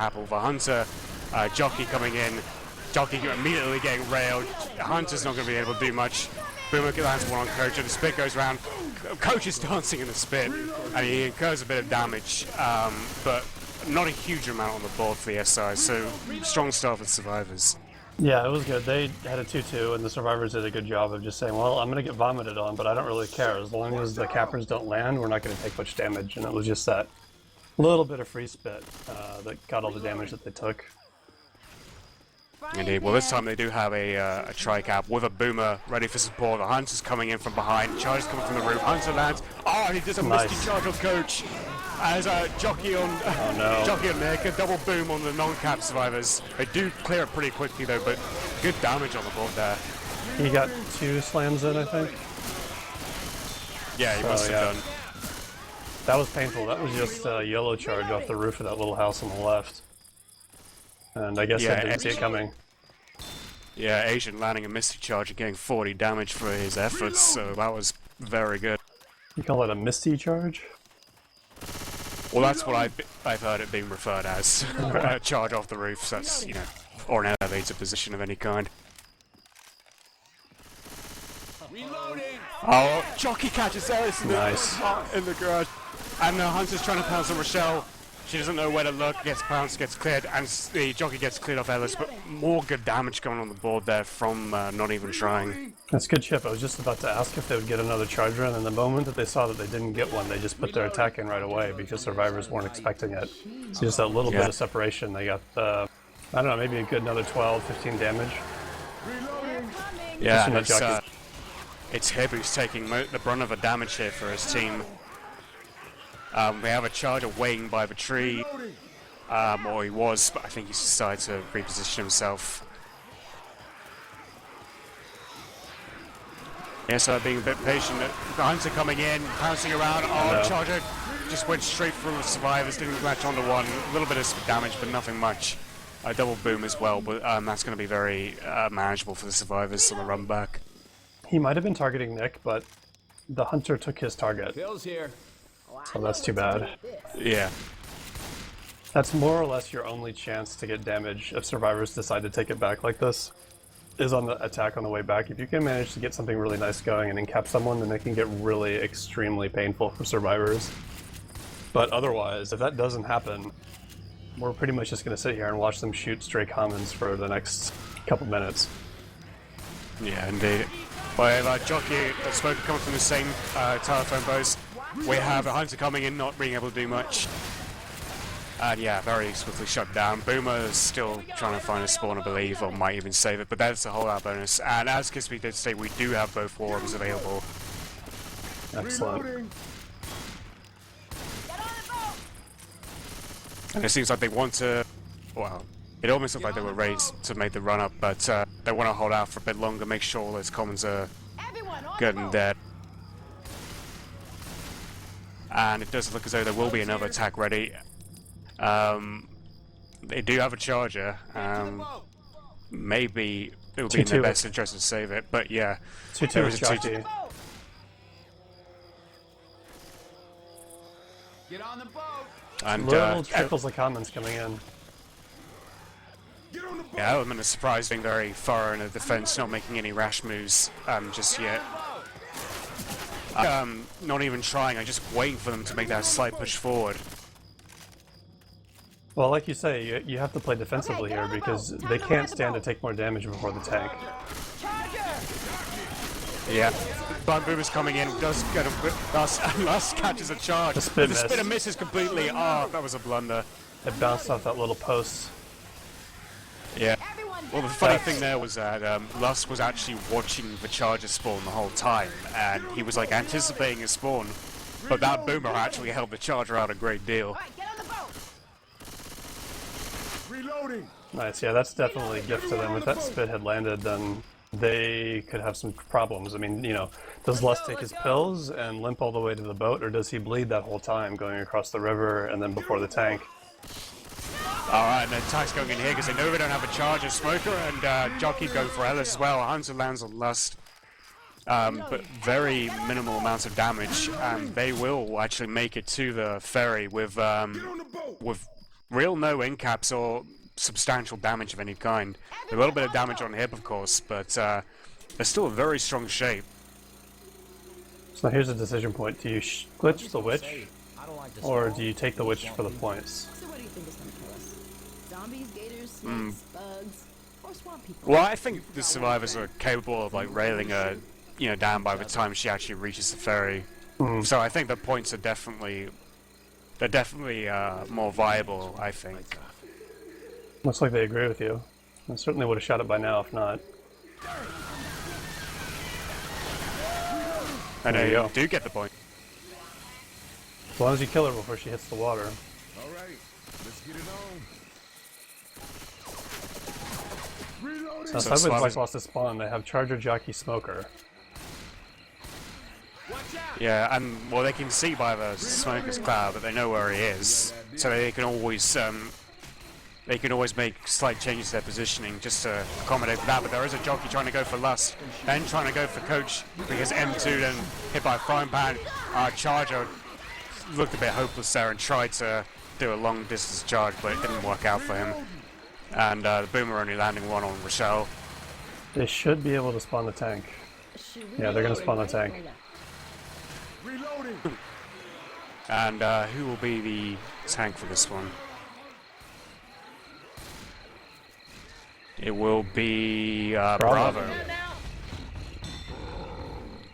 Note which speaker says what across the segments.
Speaker 1: apple. The Hunter, Jockey coming in. Jockey immediately getting railed. Hunter's not going to be able to do much. Boomer lands one on Coach, and the spit goes around. Coach is dancing in the spit, and he incurs a bit of damage, but not a huge amount on the board for the SI, so strong start for the Survivors.
Speaker 2: Yeah, it was good. They had a 2-2, and the Survivors did a good job of just saying, well, I'm going to get vomited on, but I don't really care. As long as the cappers don't land, we're not going to take much damage, and it was just that little bit of free spit that got all the damage that they took.
Speaker 1: Indeed. Well, this time they do have a tri-cap with a Boomer ready for support. The Hunter's coming in from behind. Charge's coming from the roof. Hunter lands. Oh, and he does a misty charge on Coach. As Jockey on Jockey on Nick, a double boom on the non-cap Survivors. They do clear it pretty quickly though, but good damage on the board there.
Speaker 2: He got 2 slams in, I think.
Speaker 1: Yeah, he must have done.
Speaker 2: That was painful. That was just a yellow charge off the roof of that little house on the left. And I guess I didn't see it coming.
Speaker 1: Yeah, Asian landing a Misty Charge and getting 40 damage for his efforts, so that was very good.
Speaker 2: You call it a Misty Charge?
Speaker 1: Well, that's what I've heard it being referred as. A charge off the roof, so that's, you know, or an elevator position of any kind.
Speaker 3: Reloading.
Speaker 1: Oh, Jockey catches Ellis in the garage. And the Hunter's trying to pounce on Rochelle. She doesn't know where to look, gets pounced, gets cleared, and the Jockey gets cleared off Ellis, but more good damage going on the board there from not even trying.
Speaker 2: That's good chip. I was just about to ask if they would get another charge run, and the moment that they saw that they didn't get one, they just put their attack in right away because Survivors weren't expecting it. So just that little bit of separation, they got, I don't know, maybe a good another 12, 15 damage.
Speaker 1: Yeah, it's Hib who's taking the brunt of the damage here for his team. We have a charger waiting by the tree, or he was, but I think he's decided to reposition himself. Yeah, so being a bit patient. The Hunter coming in, pouncing around. Oh, charger just went straight through the Survivors, didn't latch onto one. A little bit of damage, but nothing much. A double boom as well, but that's going to be very manageable for the Survivors on the run back.
Speaker 2: He might have been targeting Nick, but the Hunter took his target.
Speaker 3: Bill's here.
Speaker 2: So that's too bad.
Speaker 1: Yeah.
Speaker 2: That's more or less your only chance to get damage if Survivors decide to take it back like this, is on the attack on the way back. If you can manage to get something really nice going and encap someone, then it can get really extremely painful for Survivors. But otherwise, if that doesn't happen, we're pretty much just going to sit here and watch them shoot stray commons for the next couple minutes.
Speaker 1: Yeah, indeed. We have Jockey and Smoker coming from the same telephone post. We have a Hunter coming in, not being able to do much. And yeah, very swiftly shut down. Boomer is still trying to find a spawn, I believe, or might even save it, but that's a whole out bonus. And as Kispy did say, we do have both War-Rooms available.
Speaker 2: Excellent.
Speaker 1: And it seems like they want to, well, it almost looked like they were ready to make the run up, but they want to hold out for a bit longer, make sure all those commons are good and dead. And it does look as though there will be another attack ready. They do have a charger. Maybe it would be in their best interest to save it, but yeah.
Speaker 2: 2-2 is Jockey.
Speaker 3: Get on the boat.
Speaker 1: And
Speaker 2: little trickles of commons coming in.
Speaker 1: Yeah, Element is surprised, being very thorough in the defense, not making any rash moves just yet. Not even trying, I'm just waiting for them to make that slight push forward.
Speaker 2: Well, like you say, you have to play defensively here because they can't stand to take more damage before the tank.
Speaker 1: Yeah. Bun Boomer's coming in, does get a Lust catches a charge.
Speaker 2: The spit
Speaker 1: misses completely. Oh, that was a blunder.
Speaker 2: It bounced off that little post.
Speaker 1: Yeah. Well, the funny thing there was that Lust was actually watching the charger spawn the whole time, and he was like anticipating his spawn, but that Boomer actually helped the charger out a great deal.
Speaker 3: Reloading.
Speaker 2: Nice, yeah, that's definitely a gift to them. If that spit had landed, then they could have some problems. I mean, you know, does Lust take his pills and limp all the way to the boat, or does he bleed that whole time going across the river and then before the tank?
Speaker 1: Alright, and the attack's going in here because they know they don't have a charger. Smoker and Jockey go for Ellis as well. Hunter lands on Lust. But very minimal amounts of damage, and they will actually make it to the ferry with real no incaps or substantial damage of any kind. A little bit of damage on hip, of course, but they're still a very strong shape.
Speaker 2: So here's a decision point. Do you glitch the witch,
Speaker 3: I don't like this.
Speaker 2: or do you take the witch for the points?
Speaker 4: So what do you think is gonna kill us? Zombies, gators, snakes, bugs, or swamp people?
Speaker 1: Well, I think the survivors are capable of like railing her, down by the time she actually reaches the ferry. So I think the points are definitely more viable. I think.
Speaker 2: Looks like they agree with you. I certainly would have shot it by now if not.
Speaker 1: And
Speaker 2: There you
Speaker 1: they
Speaker 2: go.
Speaker 1: do get the point.
Speaker 2: As long as you kill her before she hits the water.
Speaker 3: Alright, let's get it on. Reloading!
Speaker 2: Now,
Speaker 1: So
Speaker 2: Sideways
Speaker 1: Slav
Speaker 2: Black
Speaker 1: is-
Speaker 2: Lost to spawn, they have Charger, Jockey, Smoker.
Speaker 3: Watch out!
Speaker 1: Yeah, and well, they can see by the smoker's cloud that they know where he is, so they can always make slight changes to their positioning just to accommodate for that. But there is a jockey trying to go for Lust, then trying to go for Coach because M2 then hit by a frying pan. Charger looked a bit hopeless there and tried to do a long distance charge, but it didn't work out for him. And the Boomer only landing one on Rochelle.
Speaker 2: They should be able to spawn the tank. Yeah, they're gonna spawn the tank.
Speaker 3: Reloading!
Speaker 1: And who will be the tank for this one? It will be Bravo.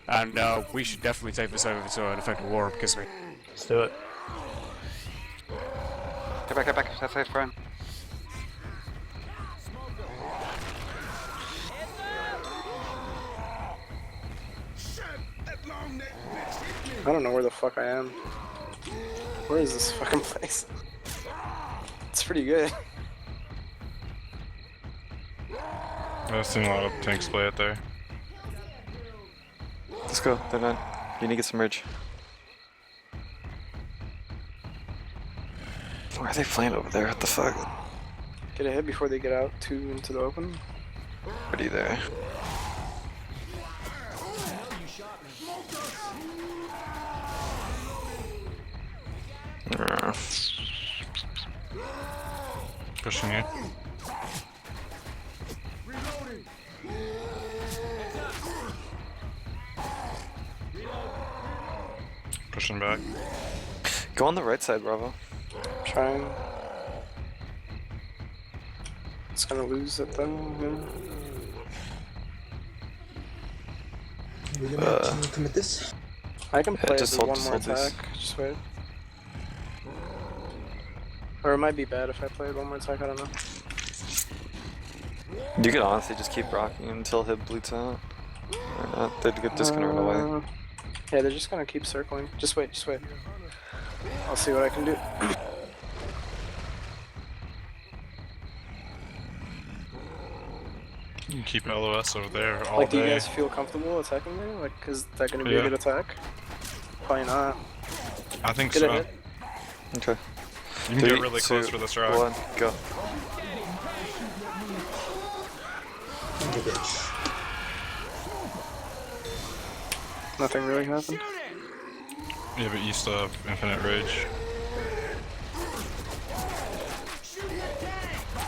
Speaker 1: And we should definitely take this over to an effective war because we.
Speaker 2: Let's do it.
Speaker 5: Get back, that's safe, Brian.
Speaker 6: I don't know where the fuck I am. Where is this fucking place? It's pretty good.
Speaker 7: I've seen a lot of tanks play it there.
Speaker 5: Let's go, they're done. You need to get some ridge. Why are they playing over there? What the fuck?
Speaker 6: Get ahead before they get out into the open.
Speaker 5: Pretty there.
Speaker 7: Pushing you. Pushing back.
Speaker 5: Go on the right side, Bravo.
Speaker 6: Trying. It's gonna lose it though.
Speaker 8: Commit this.
Speaker 6: I can play it
Speaker 5: just
Speaker 6: with
Speaker 5: hold-
Speaker 6: one
Speaker 5: just
Speaker 6: more
Speaker 5: hold this.
Speaker 6: attack. Just wait. Or it might be bad if I play one more attack. I don't know.
Speaker 5: You could honestly just keep rocking until Hib bleeds out. Or not, they're just gonna run away.
Speaker 6: Yeah, they're just gonna keep circling. Just wait, just wait. I'll see what I can do.
Speaker 7: You can keep LOS over there all
Speaker 6: Like, do you
Speaker 7: day.
Speaker 6: guys feel comfortable attacking me? Like, is that gonna be
Speaker 7: Yeah.
Speaker 6: a good attack? Probably not.
Speaker 7: I think
Speaker 6: Get
Speaker 7: so.
Speaker 6: ahead.
Speaker 5: Okay.
Speaker 7: You can get really close for this rock.
Speaker 5: 1, go.
Speaker 8: The bitch.
Speaker 6: Nothing really happened.
Speaker 7: Yeah, but you still have infinite rage.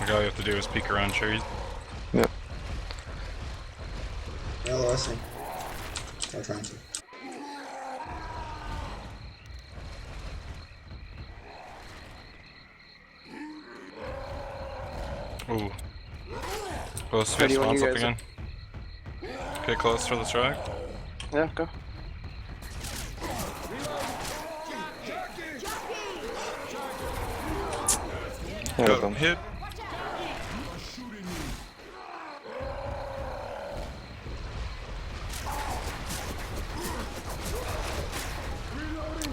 Speaker 7: Like, all you have to do is peek around trees.
Speaker 5: Yep.
Speaker 8: LOSing. I'm trying to.
Speaker 7: Ooh. Close to
Speaker 6: Ready when
Speaker 7: spawn
Speaker 6: you
Speaker 7: something
Speaker 6: guys
Speaker 7: in. Get close for this rock.
Speaker 6: Yeah, go.
Speaker 5: There we
Speaker 7: Go.
Speaker 5: go.
Speaker 7: Hit.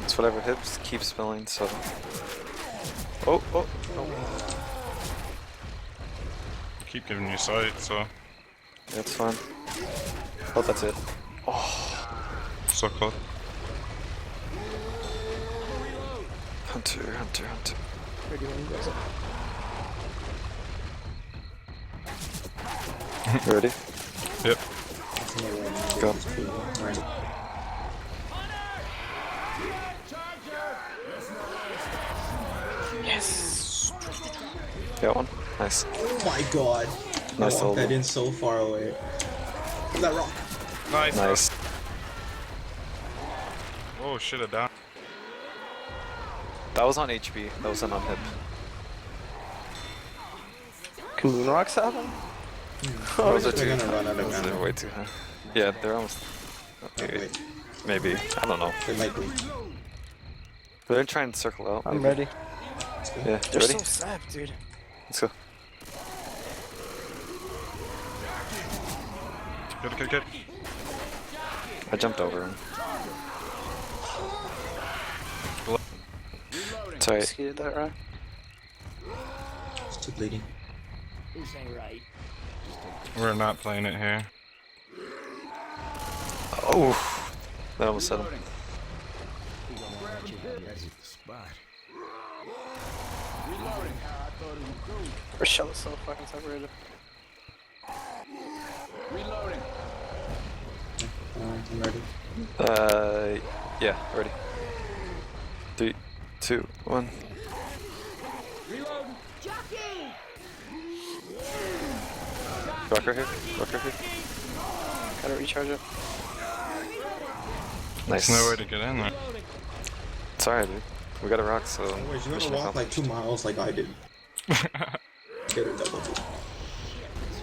Speaker 5: It's whatever Hibs keep spilling, so. Oh, oh.
Speaker 7: Keep giving you sight, so.
Speaker 5: Yeah, it's fine. Oh, that's it.
Speaker 7: So close.
Speaker 5: Hunter, hunter, hunter.
Speaker 6: Ready when you guys are.
Speaker 5: You ready?
Speaker 7: Yep.
Speaker 5: Go.
Speaker 8: Right.
Speaker 6: Yes.
Speaker 5: Got one. Nice.
Speaker 8: Oh my god.
Speaker 5: Nice
Speaker 8: I walked that
Speaker 5: solo.
Speaker 8: in so far away. What's that rock?
Speaker 7: Nice.
Speaker 5: Nice.
Speaker 7: Oh shit, it down.
Speaker 5: That was on HP. That wasn't on hip.
Speaker 6: Can Moon Rocks have them?
Speaker 5: Those are
Speaker 8: They're
Speaker 5: too.
Speaker 8: gonna run out of
Speaker 5: Those are
Speaker 8: ammo.
Speaker 5: way too high. Yeah, they're almost.
Speaker 8: Oh,
Speaker 5: Maybe.
Speaker 8: wait,
Speaker 5: Maybe. I don't know.
Speaker 8: they might be.
Speaker 5: They're trying to circle out.
Speaker 6: I'm
Speaker 5: maybe.
Speaker 6: ready.
Speaker 5: Yeah.
Speaker 6: They're
Speaker 5: Ready?
Speaker 6: so sapped, dude.
Speaker 5: Let's go.
Speaker 7: Good.
Speaker 5: I jumped over him. It's alright.
Speaker 6: Skated that right.
Speaker 8: Still bleeding.
Speaker 7: We're not playing it here.
Speaker 5: Oh, that almost said him.
Speaker 6: Rochelle is so fucking separated.
Speaker 8: I'm ready.
Speaker 5: Yeah, ready. 3, 2, 1. Rocker here. Rocker here.
Speaker 6: Gotta recharge it.
Speaker 5: Nice.
Speaker 7: There's no way to get in there.
Speaker 5: It's alright, dude. We got a rock, so.
Speaker 8: Anyways, you
Speaker 5: mission
Speaker 8: never walk like
Speaker 5: accomplished.
Speaker 8: 2 miles like I did. Get a double.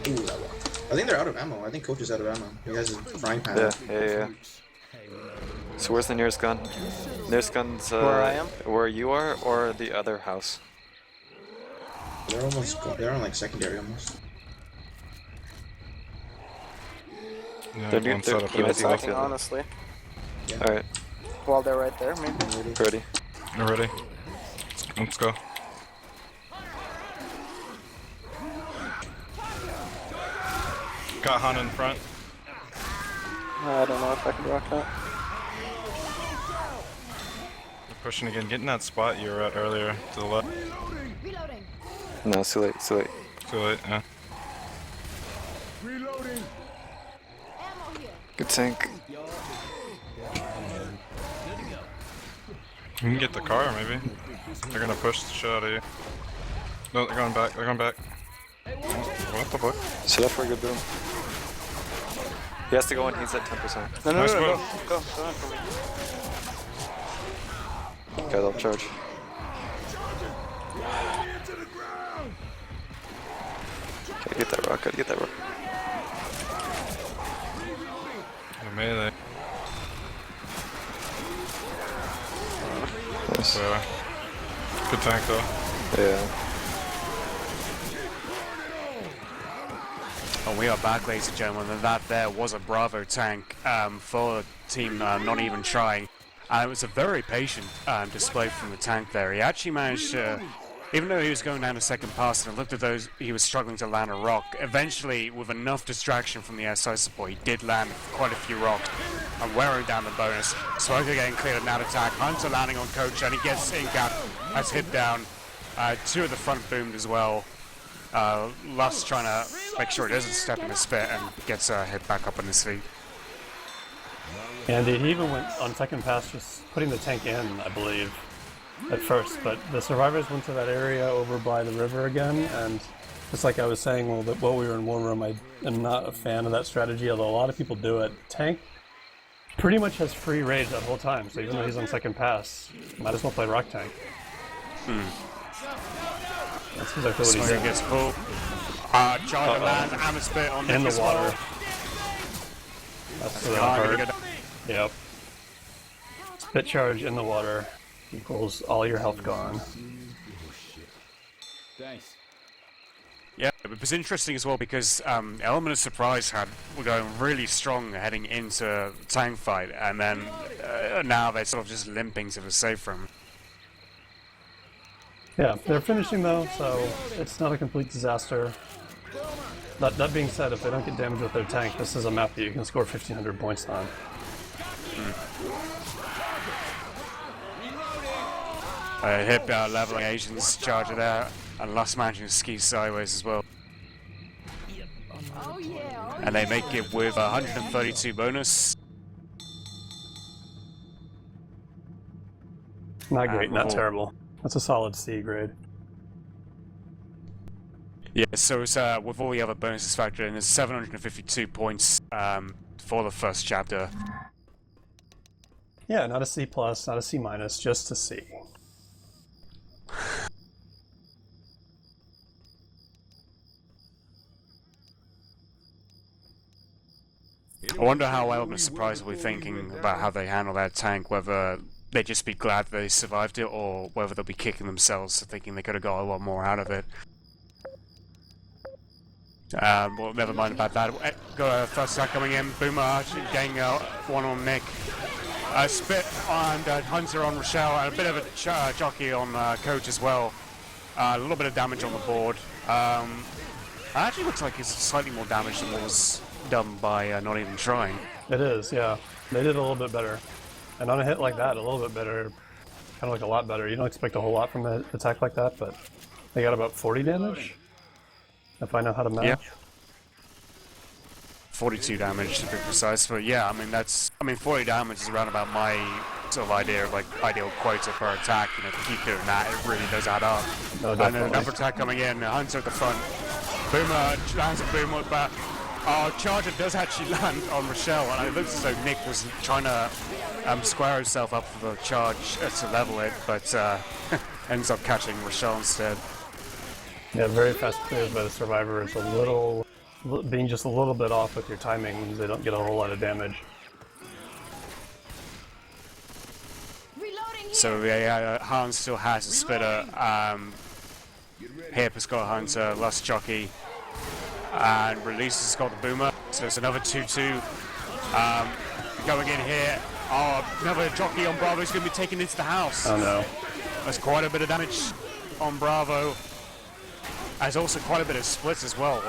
Speaker 8: Ooh, that walk. I think they're out of ammo. I think Coach is out of ammo. You guys is frying pan.
Speaker 5: Yeah. So where's the nearest gun? Nearest gun's
Speaker 6: Where I am?
Speaker 5: where you are, or the other house?
Speaker 8: They're almost. They're on like secondary almost.
Speaker 7: Yeah,
Speaker 5: They're near-
Speaker 7: one
Speaker 5: they're
Speaker 7: side of
Speaker 6: Keep
Speaker 5: Let's
Speaker 7: it.
Speaker 5: see, let's
Speaker 6: attacking,
Speaker 5: see.
Speaker 6: honestly.
Speaker 5: Alright,
Speaker 6: While they're right there, maybe.
Speaker 5: ready.
Speaker 7: You ready? Let's go. Got Han in front.
Speaker 6: I don't know if I can rock that.
Speaker 7: They're pushing again. Get in that spot you were at earlier to the left.
Speaker 4: Reloading.
Speaker 5: No, it's too late. It's too late.
Speaker 7: Too late. Yeah.
Speaker 3: Reloading.
Speaker 4: Ammo here.
Speaker 5: Good tank.
Speaker 7: You can get the car, maybe. They're gonna push the shit out of you. No, they're going back. They're going back. What the fuck?
Speaker 5: Set up for a good boom. He has to go in. He's at 10%.
Speaker 6: No,
Speaker 7: Nice
Speaker 6: go.
Speaker 7: move.
Speaker 6: Go in for me.
Speaker 5: Okay, they'll charge. Gotta get that rock. Gotta get that rock.
Speaker 7: The melee.
Speaker 5: Nice.
Speaker 7: So, good tank though.
Speaker 5: Yeah.
Speaker 1: Oh, we are back, ladies and gentlemen, and that there was a Bravo tank for the team not even trying. It was a very patient display from the tank there. He actually managed to, even though he was going down a second pass and it looked at those, he was struggling to land a rock. Eventually, with enough distraction from the SI support, he did land quite a few rocks and wearing down the bonus. Smoker getting cleared of that attack. Hunter landing on Coach and he gets in gap. That's hit down. 2 of the front boomed as well. Lust trying to make sure he doesn't step in the spit and gets hit back up on his feet.
Speaker 2: And he even went on second pass just putting the tank in, I believe, at first. But the survivors went to that area over by the river again, and just like I was saying while we were in War Room, I am not a fan of that strategy, although a lot of people do it. Tank pretty much has free rage that whole time, so even though he's on second pass, might as well play Rock Tank. That's exactly what he
Speaker 1: Smoker
Speaker 2: did.
Speaker 1: gets pulled. Charger lands and spit on
Speaker 2: In
Speaker 1: Nick
Speaker 2: the
Speaker 1: as well.
Speaker 2: water. That's what
Speaker 1: Gonna
Speaker 2: hurt.
Speaker 1: go down.
Speaker 2: Yep. Spit charge in the water equals all your health gone.
Speaker 1: Yeah, it was interesting as well because Element of Surprise were going really strong heading into the tank fight, and then now they're sort of just limping to the safe room.
Speaker 2: Yeah, they're finishing though, so it's not a complete disaster. That being said, if they don't get damaged with their tank, this is a map that you can score 1,500 points on.
Speaker 1: Hip leveling Asians charger there, and Lust managing to ski sideways as well.
Speaker 4: Oh yeah.
Speaker 1: And they make it with 132 bonus.
Speaker 2: Not great, not
Speaker 1: Oh.
Speaker 2: terrible. That's a solid C grade.
Speaker 1: Yeah, so it's, with all the other bonuses factored in, it's 752 points for the first chapter.
Speaker 2: Yeah, not a C+, not a C-, just a C.
Speaker 1: I wonder how Element of Surprise will be thinking about how they handle that tank, whether they just be glad they survived it, or whether they'll be kicking themselves, thinking they could have got a lot more out of it. Well, never mind about that. Got a first attack coming in. Boomer getting one on Nick. Spit and Hunter on Rochelle, and a bit of a jockey on Coach as well. A little bit of damage on the board. It actually looks like it's slightly more damage than was done by not even trying.
Speaker 2: It is, yeah. They did a little bit better. And on a hit like that, a little bit better. Kind of like a lot better. You don't expect a whole lot from an attack like that, but they got about 40 damage. If I know how to math.
Speaker 1: Yeah. 42 damage to be precise, but yeah, I mean 40 damage is around about my sort of idea of like ideal quota per attack. You know, if you keep doing that, it really does add up.
Speaker 2: No,
Speaker 1: and then
Speaker 2: definitely.
Speaker 1: another attack coming in, Hunter at the front. Boomer lands a boomer, but Charger does actually land on Rochelle, and it looks as though Nick was trying to square himself up for the charge to level it, but ends up catching Rochelle instead.
Speaker 2: Yeah, very fast clears by the survivor. It's a little, being just a little bit off with your timing means they don't get a whole lot of damage.
Speaker 4: Reloading here.
Speaker 1: So yeah, Hans still has a spitter. Hip has got Hunter, Lust Jockey, and Release has got the Boomer. So it's another 2-2 going in here. Oh, another jockey on Bravo is going to be taken into the house.
Speaker 2: Oh no.
Speaker 1: There's quite a bit of damage on Bravo. There's also quite a bit of splits as well.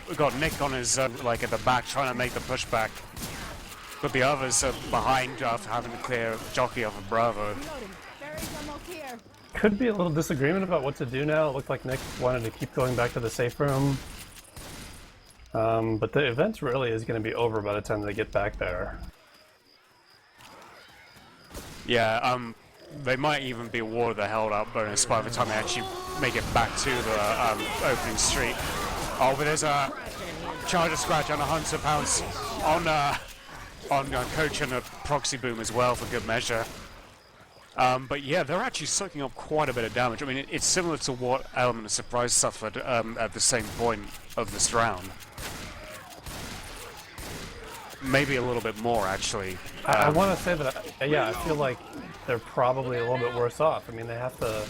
Speaker 1: We've got Nick on his like at the back trying to make the pushback, but the others are behind after having to clear jockey off of Bravo.
Speaker 4: Reloading. Barry's almost here.
Speaker 2: Could be a little disagreement about what to do now. It looked like Nick wanted to keep going back to the safe room. But the event really is going to be over by the time they get back there.
Speaker 1: Yeah, they might even be awarded the held up bonus by the time they actually make it back to the opening street. Oh, but there's a Charger scratch and a Hunter pounce on Coach and a proxy boom as well for good measure. But yeah, they're actually soaking up quite a bit of damage. I mean, it's similar to what Element of Surprise suffered at the same point of this round. Maybe a little bit more, actually.
Speaker 2: I want to say that, yeah, I feel like they're probably a little bit worse off. I mean, they have to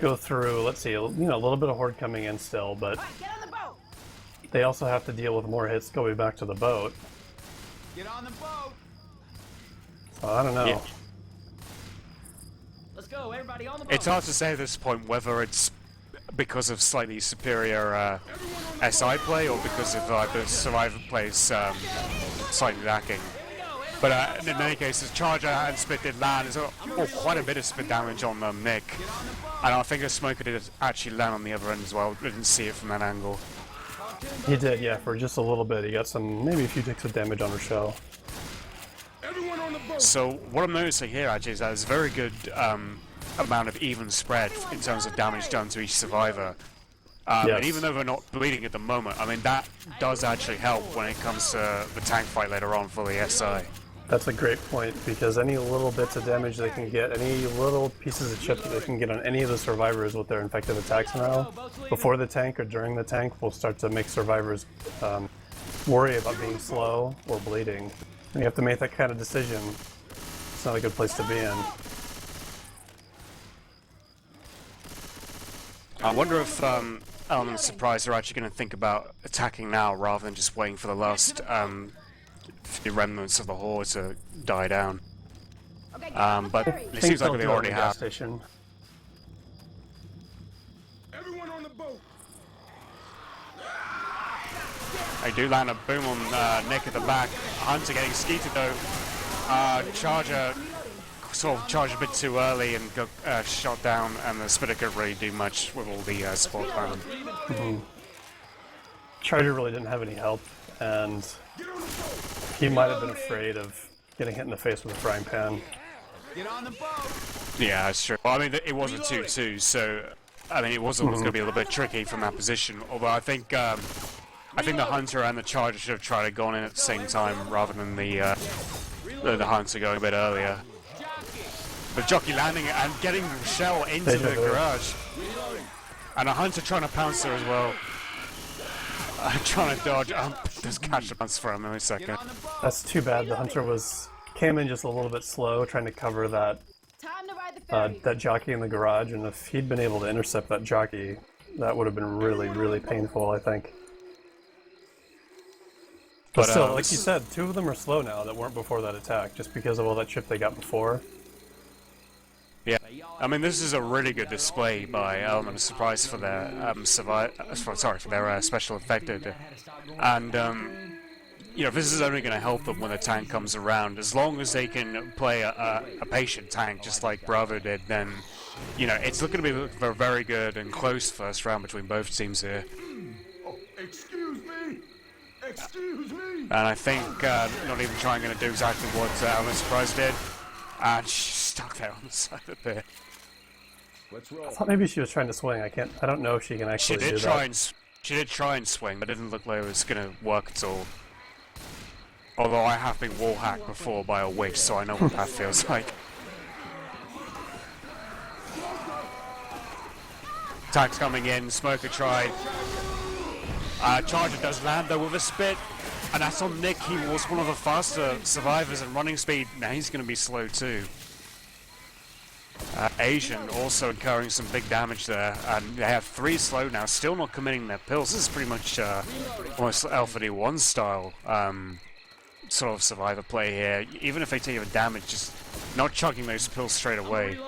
Speaker 2: go through, let's see, a little bit of horde coming in still, but
Speaker 4: Get on the boat.
Speaker 2: they also have to deal with more hits going back to the boat.
Speaker 3: Get on the boat.
Speaker 2: So I don't know.
Speaker 1: Yeah.
Speaker 3: Let's go, everybody on the boat.
Speaker 1: It's hard to say at this point whether it's because of slightly superior SI play or because of the survivor plays slightly lacking. But in many cases, Charger and Spit did land. There's quite a bit of spit damage on Nick. And I think the Smoker did actually land on the other end as well. We didn't see it from that angle.
Speaker 2: He did, yeah, for just a little bit. He got maybe a few ticks of damage on Rochelle.
Speaker 3: Everyone on the boat.
Speaker 1: So what I'm noticing here actually is that there's a very good amount of even spread in terms of damage done to each survivor.
Speaker 2: Yes.
Speaker 1: And even though they're not bleeding at the moment, I mean, that does actually help when it comes to the tank fight later on for the SI.
Speaker 2: That's a great point, because any little bits of damage they can get, any little pieces of chip that they can get on any of the survivors with their infected attacks now, before the tank or during the tank, will start to make survivors worry about being slow or bleeding. And you have to make that kind of decision. It's not a good place to be in.
Speaker 1: I wonder if Element of Surprise are actually going to think about attacking now rather than just waiting for the last few remnants of the horde to die down.
Speaker 4: Okay,
Speaker 1: But
Speaker 4: hurry.
Speaker 1: it seems like
Speaker 2: they'll
Speaker 1: they
Speaker 2: do it at
Speaker 1: already
Speaker 2: the gas
Speaker 1: have.
Speaker 2: station.
Speaker 3: Everyone on the boat.
Speaker 1: They do land a boom on Nick at the back. Hunter getting skeeted though. Charger sort of charged a bit too early and got shot down, and the Spitter couldn't really do much with all the support planning.
Speaker 2: Charger really didn't have any help, and he might have been afraid of getting hit in the face with a frying pan.
Speaker 3: Get on the boat.
Speaker 1: Yeah, that's true. Well, I mean, it was a 2-2, so I mean, it was always going to be a little bit tricky from that position. Although I think the Hunter and the Charger should have tried to gone in at the same time rather than the Hunter going a bit earlier. But Jockey landing it and getting Rochelle into the garage. And a Hunter trying to pounce her as well. Trying to dodge. Just catch the bounce for a millisecond.
Speaker 2: That's too bad. The Hunter came in just a little bit slow, trying to cover that
Speaker 4: Time to ride the ferry.
Speaker 2: that jockey in the garage. And if he'd been able to intercept that jockey, that would have been really, really painful, I think. But still, like you said, 2 of them are slow now that weren't before that attack, just because of all that chip they got before.
Speaker 1: Yeah, I mean, this is a really good display by Element of Surprise for their for their special affected, and you know, this is only going to help them when the tank comes around. As long as they can play a patient tank, just like Bravo did, then you know it's looking to be a very good and close first round between both teams here.
Speaker 3: Oh, excuse me. Excuse me.
Speaker 1: And I think not even trying to do exactly what Element of Surprise did. And she's stuck there on the side of the pit.
Speaker 3: Let's roll.
Speaker 2: I thought maybe she was trying to swing. I don't know if she can actually do that.
Speaker 1: She did try and swing, but it didn't look like it was going to work at all. Although I have been wall hacked before by a witch, so I know what that feels like. Attack's coming in, Smoker tried. Charger does land though with a spit. And that's on Nick. He was one of the faster survivors in running speed. Now he's going to be slow too. Asian also incurring some big damage there. And they have 3 slow now, still not committing their pills. This is pretty much almost L4D2 style sort of survivor play here. Even if they take a damage, just not chugging those pills straight away.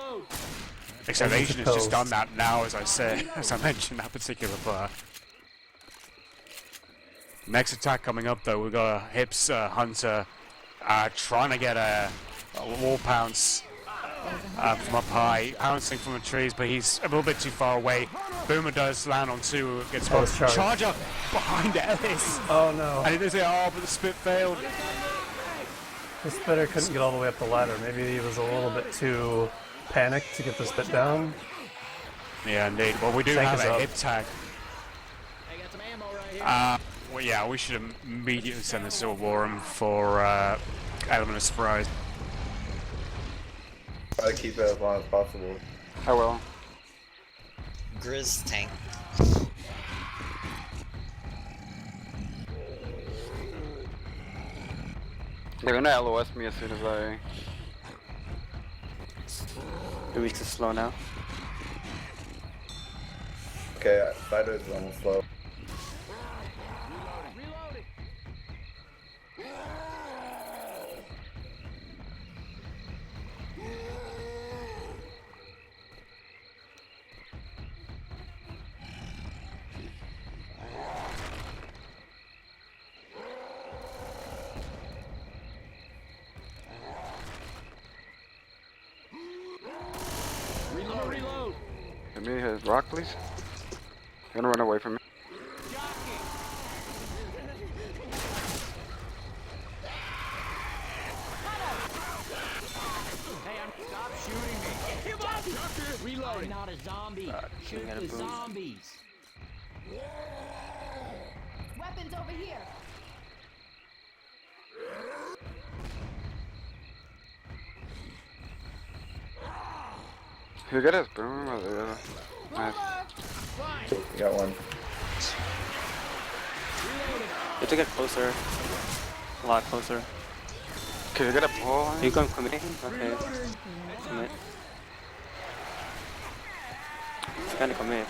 Speaker 1: Except Asian has just done that now, as I mentioned that particular part. Next attack coming up though, we've got a Hips Hunter trying to get a wall pounce from up high, pouncing from the trees, but he's a little bit too far away. Boomer does land on 2, gets both. Charger behind Ellis!
Speaker 2: Oh no.
Speaker 1: And he did say, oh, but the spit failed.
Speaker 2: The spitter couldn't get all the way up the ladder. Maybe he was a little bit too panicked to get the spit down.
Speaker 1: Yeah, indeed. Well, we do have a hip tag.
Speaker 3: I got some ammo right here.
Speaker 1: Well, yeah, we should immediately send this to a Warren for Element of Surprise.
Speaker 9: Try to keep it as long as possible.
Speaker 5: I will.
Speaker 10: Grizz tank.
Speaker 5: They're gonna LOS me as soon as I...
Speaker 10: Do we just slow now?
Speaker 9: Okay, Spider is almost slow.
Speaker 3: Reload.
Speaker 5: Give me his rock, please. You're gonna run away from me.
Speaker 3: Stop shooting me. Reloading. I'm not a zombie. Shoot the zombies.
Speaker 4: Weapons over here.
Speaker 5: You get his boom or the other? Nice.
Speaker 9: You got one.
Speaker 10: You have to get closer. A lot closer.
Speaker 5: Can you get a pull?
Speaker 10: Are you going committing? Okay. Commit. It's gonna commit.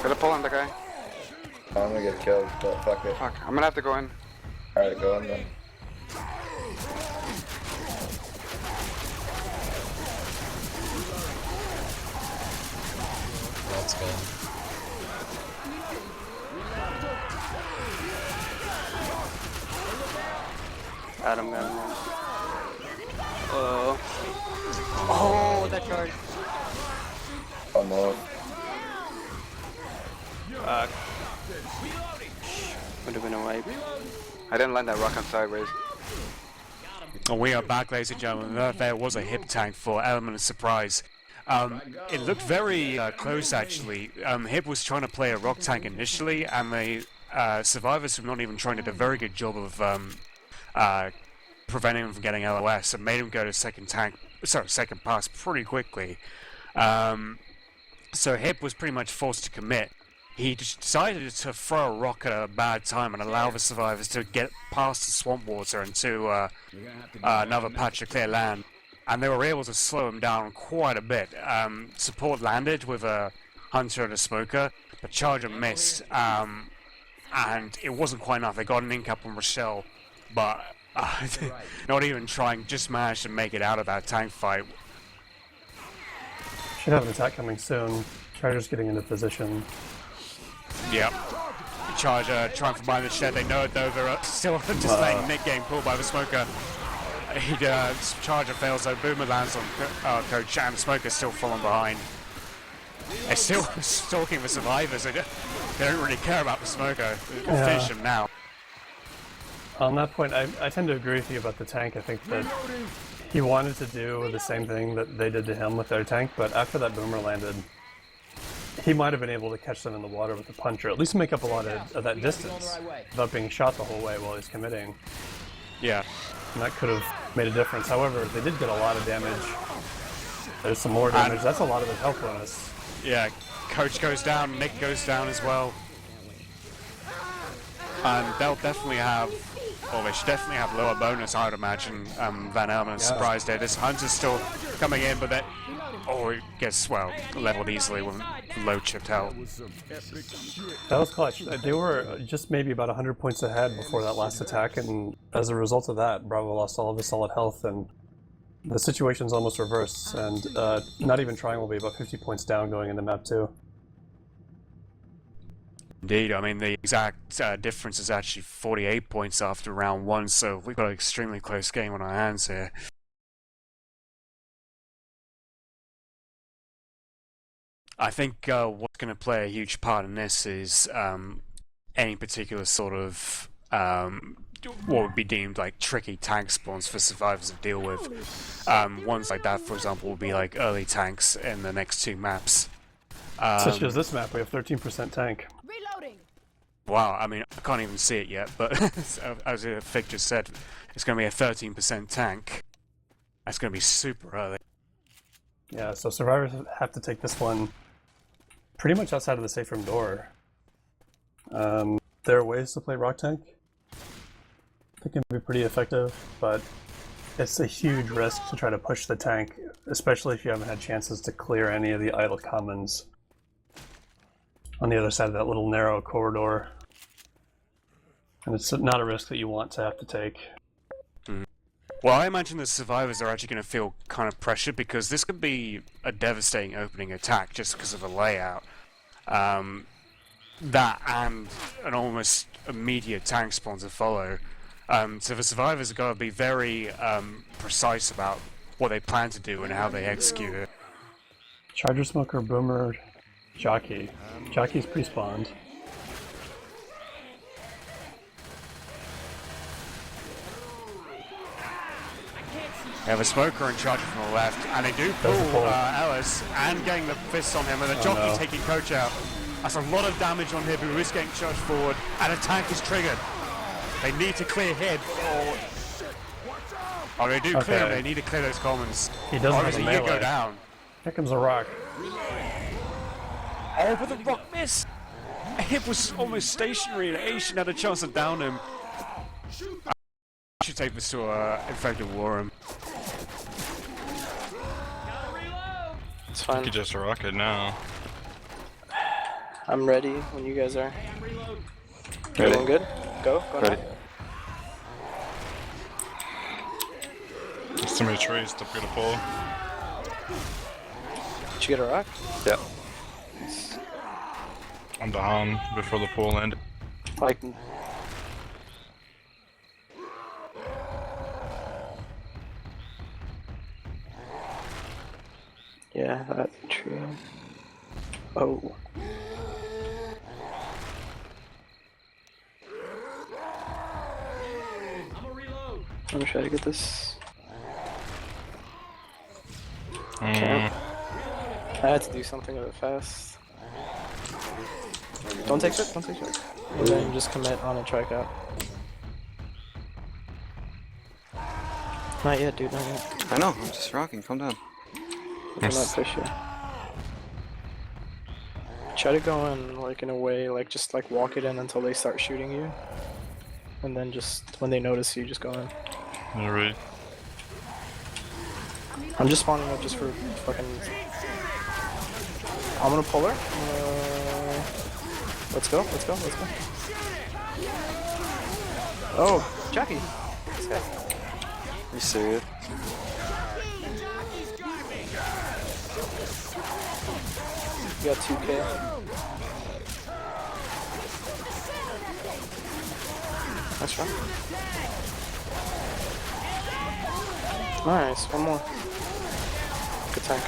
Speaker 5: Get a pull on the guy.
Speaker 9: I'm gonna get killed, but fuck it.
Speaker 5: Fuck, I'm gonna have to go in.
Speaker 9: Alright, go in then.
Speaker 10: Let's go. Got him. Oh, that charge.
Speaker 9: Almost.
Speaker 10: Would have been a wipe.
Speaker 5: I didn't land that rock on sideways.
Speaker 1: And we are back, ladies and gentlemen. There was a hip tank for Element of Surprise. It looked very close, actually. Hip was trying to play a rock tank initially, and the survivors were not even trying to do a very good job of preventing him from getting LOS, and made him go to second pass pretty quickly. So Hip was pretty much forced to commit. He just decided to throw a rock at a bad time and allow the survivors to get past the swamp water into another patch of clear land. And they were able to slow him down quite a bit. Support landed with a Hunter and a Smoker. The Charger missed, and it wasn't quite enough. They got an in-cap on Rochelle, but not even trying, just managed to make it out of that tank fight.
Speaker 2: Should have an attack coming soon. Charger's getting into position.
Speaker 1: Yep. Charger trying from behind the shed. They know it though. They're still just letting Nick getting pulled by the Smoker. Charger fails though. Boomer lands on Coach, and Smoker's still falling behind. They're still stalking the survivors. They don't really care about the Smoker. They'll finish him now.
Speaker 2: On that point, I tend to agree with you about the tank. I think that he wanted to do the same thing that they did to him with their tank, but after that Boomer landed, he might have been able to catch them in the water with the punch, or at least make up a lot of that distance without being shot the whole way while he's committing.
Speaker 1: Yeah.
Speaker 2: And that could have made a difference. However, they did get a lot of damage. There's some more damage. That's a lot of his health bonus.
Speaker 1: Yeah, Coach goes down, Nick goes down as well. And they'll definitely have, well, they should definitely have lower bonus, I would imagine, than Element of Surprise did. This Hunter's still coming in, but that, it gets, well, leveled easily with low chipped health.
Speaker 2: That was clutch. They were just maybe about 100 points ahead before that last attack, and as a result of that, Bravo lost all of his solid health, and the situation's almost reversed, and not even trying will be about 50 points down going into map 2.
Speaker 1: Indeed, I mean, the exact difference is actually 48 points after round 1, so we've got an extremely close game on our hands here. I think what's going to play a huge part in this is any particular sort of what would be deemed like tricky tank spawns for survivors to deal with. Ones like that, for example, will be like early tanks in the next 2 maps.
Speaker 2: Such as this map, we have 13% tank.
Speaker 4: Reloading.
Speaker 1: Wow, I mean, I can't even see it yet, but as Fig just said, it's going to be a 13% tank. That's going to be super early.
Speaker 2: Yeah, so survivors have to take this one pretty much outside of the safe room door. There are ways to play rock tank. It can be pretty effective, but it's a huge risk to try to push the tank, especially if you haven't had chances to clear any of the idle commons on the other side of that little narrow corridor. And it's not a risk that you want to have to take.
Speaker 1: Well, I imagine the survivors are actually going to feel kind of pressured because this could be a devastating opening attack just because of the layout. That and an almost immediate tank spawn to follow. So the survivors have got to be very precise about what they plan to do and how they execute it.
Speaker 2: Charger, Smoker, Boomer, Jockey. Jockey's pre-spawned.
Speaker 1: They have a Smoker and Charger from the left, and they do pull Ellis, and getting the fists on him, and the Jockey taking Coach out. That's a lot of damage on him, who is getting charged forward, and a tank is triggered. They need to clear him, or they do clear him, they need to clear those commons.
Speaker 2: He doesn't have a
Speaker 1: Obviously,
Speaker 2: melee.
Speaker 1: go down.
Speaker 2: Here comes a rock.
Speaker 1: Oh, but the rock missed! Hip was almost stationary, and Asian had a chance to down him. I should take this to Infected Warroom.
Speaker 6: It's fine.
Speaker 7: You could just rock it now.
Speaker 6: I'm ready when you guys are.
Speaker 5: Ready.
Speaker 6: Everyone good? Go
Speaker 5: Ready.
Speaker 6: now.
Speaker 7: There's too many trees to get a pull.
Speaker 6: Did you get a rock?
Speaker 5: Yeah.
Speaker 7: I'm down before the pull ended.
Speaker 6: Like, yeah, that tree. Oh. I'm gonna try to get this. Can't. I had to do something with it fast. Don't take shit, don't take shit. And then just commit on a tricap. Not yet, dude, not yet.
Speaker 5: I know, I'm just rocking, calm down.
Speaker 6: I'm not push you. Try to go in like in a way, like just like walk it in until they start shooting you. And then just when they notice you, just go in.
Speaker 7: Alright.
Speaker 6: I'm just spawning up just for fucking. I'm gonna pull her. Let's go, let's go, let's go. Oh, Jackie.
Speaker 5: Are you serious?
Speaker 6: You got 2K. That's right. Nice, one more. Good tank.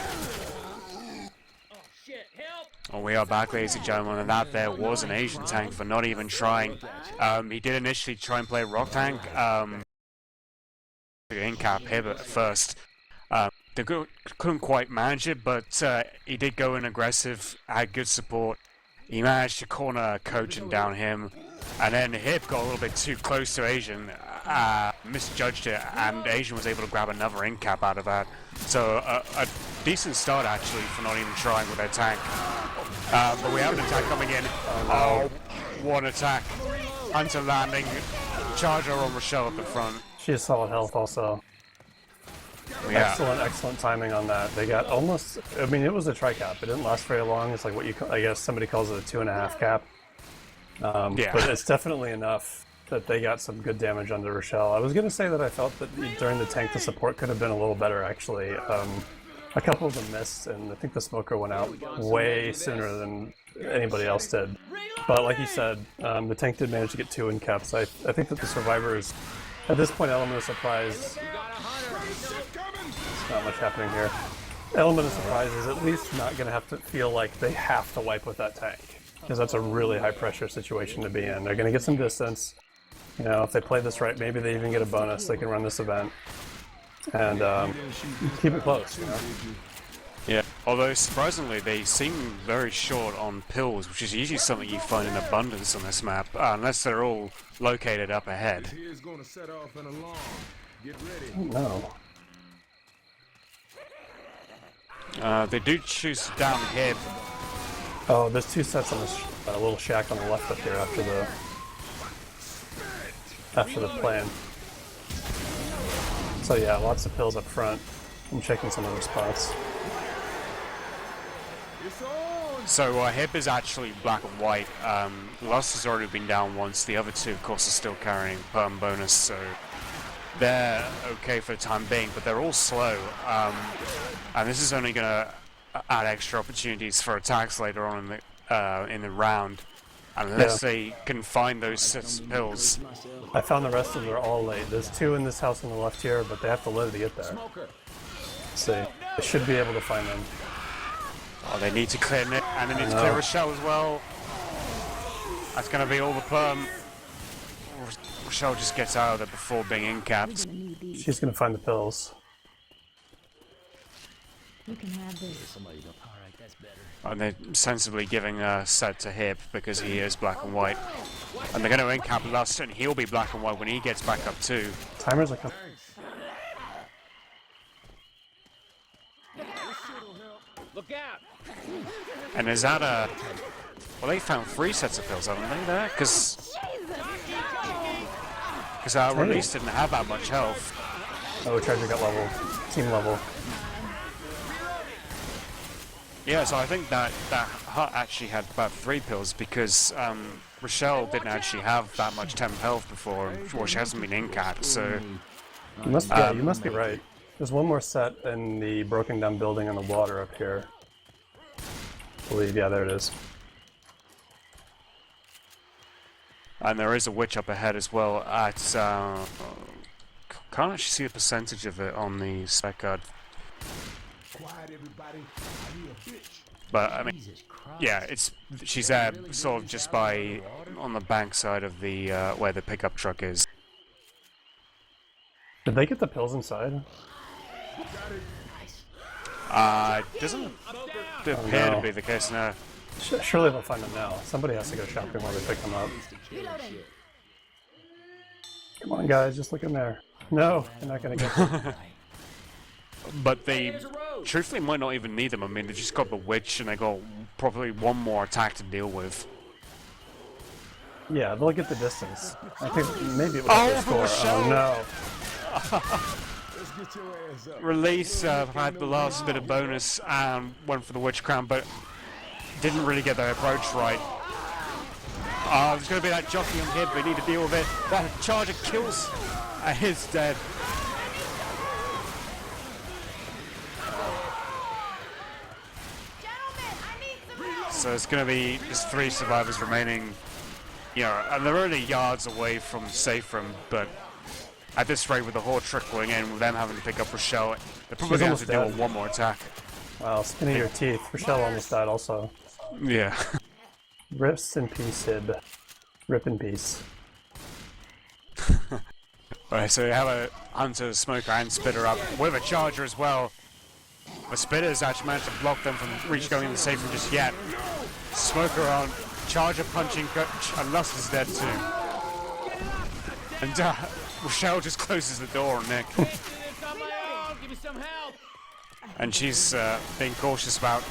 Speaker 1: Oh, we are back, ladies and gentlemen, and that there was an Asian tank for not even trying. He did initially try and play rock tank. In-cap hit at first. They couldn't quite manage it, but he did go in aggressive, had good support. He managed to corner Coach and down him, and then Hip got a little bit too close to Asian, misjudged it, and Asian was able to grab another in-cap out of that. So a decent start actually for not even trying with their tank. But we have an attack coming in. Oh, one attack. Hunter landing, charger on Rochelle at the front.
Speaker 2: She has solid health also.
Speaker 1: Yeah.
Speaker 2: Excellent timing on that. They got almost, I mean, it was a tri-cap. It didn't last very long. It's like what you, I guess somebody calls it a 2.5 cap.
Speaker 1: Yeah.
Speaker 2: But it's definitely enough that they got some good damage under Rochelle. I was going to say that I felt that during the tank the support could have been a little better actually. A couple of them missed, and I think the smoker went out way sooner than anybody else did. But like you said, the tank did manage to get 2 in caps. I think that the survivors, at this point, element of surprise. There's not much happening here. Element of surprise is at least not going to have to feel like they have to wipe with that tank, because that's a really high pressure situation to be in. They're going to get some distance. You know, if they play this right, maybe they even get a bonus. They can run this event and keep it close. You know?
Speaker 1: Yeah, although surprisingly they seem very short on pills, which is usually something you find in abundance on this map, unless they're all located up ahead.
Speaker 2: No.
Speaker 1: They do choose down here.
Speaker 2: Oh, there's 2 sets on this little shack on the left up here after the plan. So yeah, lots of pills up front. I'm checking some other spots.
Speaker 1: So Hip is actually black and white. Lost has already been down once. The other 2, of course, are still carrying perm bonus, so they're okay for the time being, but they're all slow. And this is only going to add extra opportunities for attacks later on in the round, unless they can find those 6 pills.
Speaker 2: I found the rest of them are all late. There's 2 in this house on the left here, but they have to live to get there. Let's see. They should be able to find them.
Speaker 1: Oh, they need to clear Nick, and they need to clear Rochelle as well. That's going to be all the perm. Rochelle just gets out of there before being in-capped.
Speaker 2: She's going to find the pills.
Speaker 4: You can have this.
Speaker 1: And they're sensibly giving a set to Hip because he is black and white. And they're going to in-cap Lust, and he'll be black and white when he gets back up too.
Speaker 2: Timers are coming.
Speaker 3: Look out!
Speaker 1: And is that a... Well, they found 3 sets of pills, haven't they, there? Because our release didn't have that much health.
Speaker 2: Oh, Treasure got level. Team level.
Speaker 1: Yeah, so I think that hut actually had about 3 pills because Rochelle didn't actually have that much temp health before, or she hasn't been in-capped, so...
Speaker 2: You must be right. There's one more set in the broken down building on the water up here. I believe, yeah, there it is.
Speaker 1: And there is a witch up ahead as well at... can't actually see the percentage of it on the spec card. But, I mean, yeah, she's there sort of just by... on the bank side of the... where the pickup truck is.
Speaker 2: Did they get the pills inside?
Speaker 1: Doesn't appear to be the case now.
Speaker 2: Surely they'll find them now. Somebody has to go shopping while they pick them up. Come on, guys, just look in there. No, they're not gonna get them.
Speaker 1: But they, truthfully, might not even need them. I mean, they just got the witch, and they got probably one more attack to deal with.
Speaker 2: Yeah, they'll get the distance. I think maybe it was the score. Oh no.
Speaker 1: Release had the last bit of bonus and went for the witch crown, but didn't really get their approach right. There's going to be that jockey on here, but we need to deal with it. That charger kills. He's dead. So it's going to be just 3 survivors remaining. You know, and they're only yards away from safe room, but at this rate, with the horde trickling in, with them having to pick up Rochelle, they're probably going to have to deal with one more attack.
Speaker 2: Wow, skin of your teeth. Rochelle almost died also.
Speaker 1: Yeah.
Speaker 2: Rest in peace, Sid. Rip in peace.
Speaker 1: Alright, so we have a Hunter, Smoker, and Spitter up with a Charger as well. But Spitter's actually managed to block them from going in the safe room just yet. Smoker on, Charger punching, and Lust is dead too. And Rochelle just closes the door on Nick. And she's being cautious about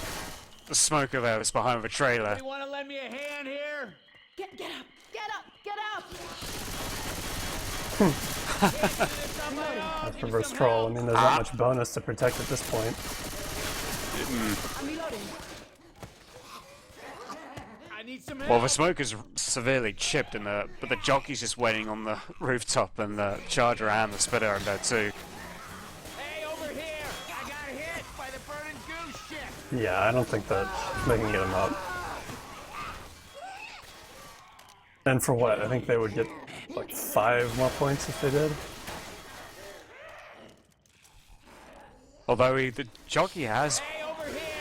Speaker 1: the Smoker there that's behind the trailer.
Speaker 3: You want to lend me a hand here?
Speaker 4: Get up! Get up! Get up!
Speaker 2: That's reverse troll. I mean, there's not much bonus to protect at this point.
Speaker 4: I'm reloading.
Speaker 3: I need some help.
Speaker 1: Well, the Smoker's severely chipped, but the jockey's just waiting on the rooftop, and the Charger and the Spitter are there too.
Speaker 3: Hey, over here! I got hit by the burning goose shit.
Speaker 2: Yeah, I don't think that they can get him up. And for what? I think they would get like 5 more points if they did.
Speaker 1: Although the jockey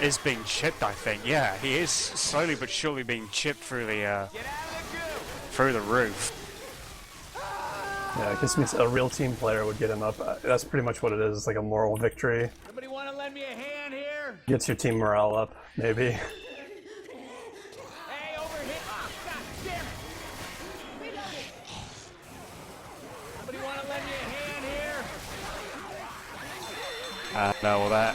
Speaker 1: is being chipped, I think. Yeah, he is slowly but surely being chipped through the roof.
Speaker 2: Yeah, it gives me a real team player would get him up. That's pretty much what it is. It's like a moral victory.
Speaker 3: Somebody want to lend me a hand here?
Speaker 2: Gets your team morale up, maybe.
Speaker 3: Hey, over here! Oh, God damn it! Somebody want to lend me a hand here?
Speaker 1: No, well, that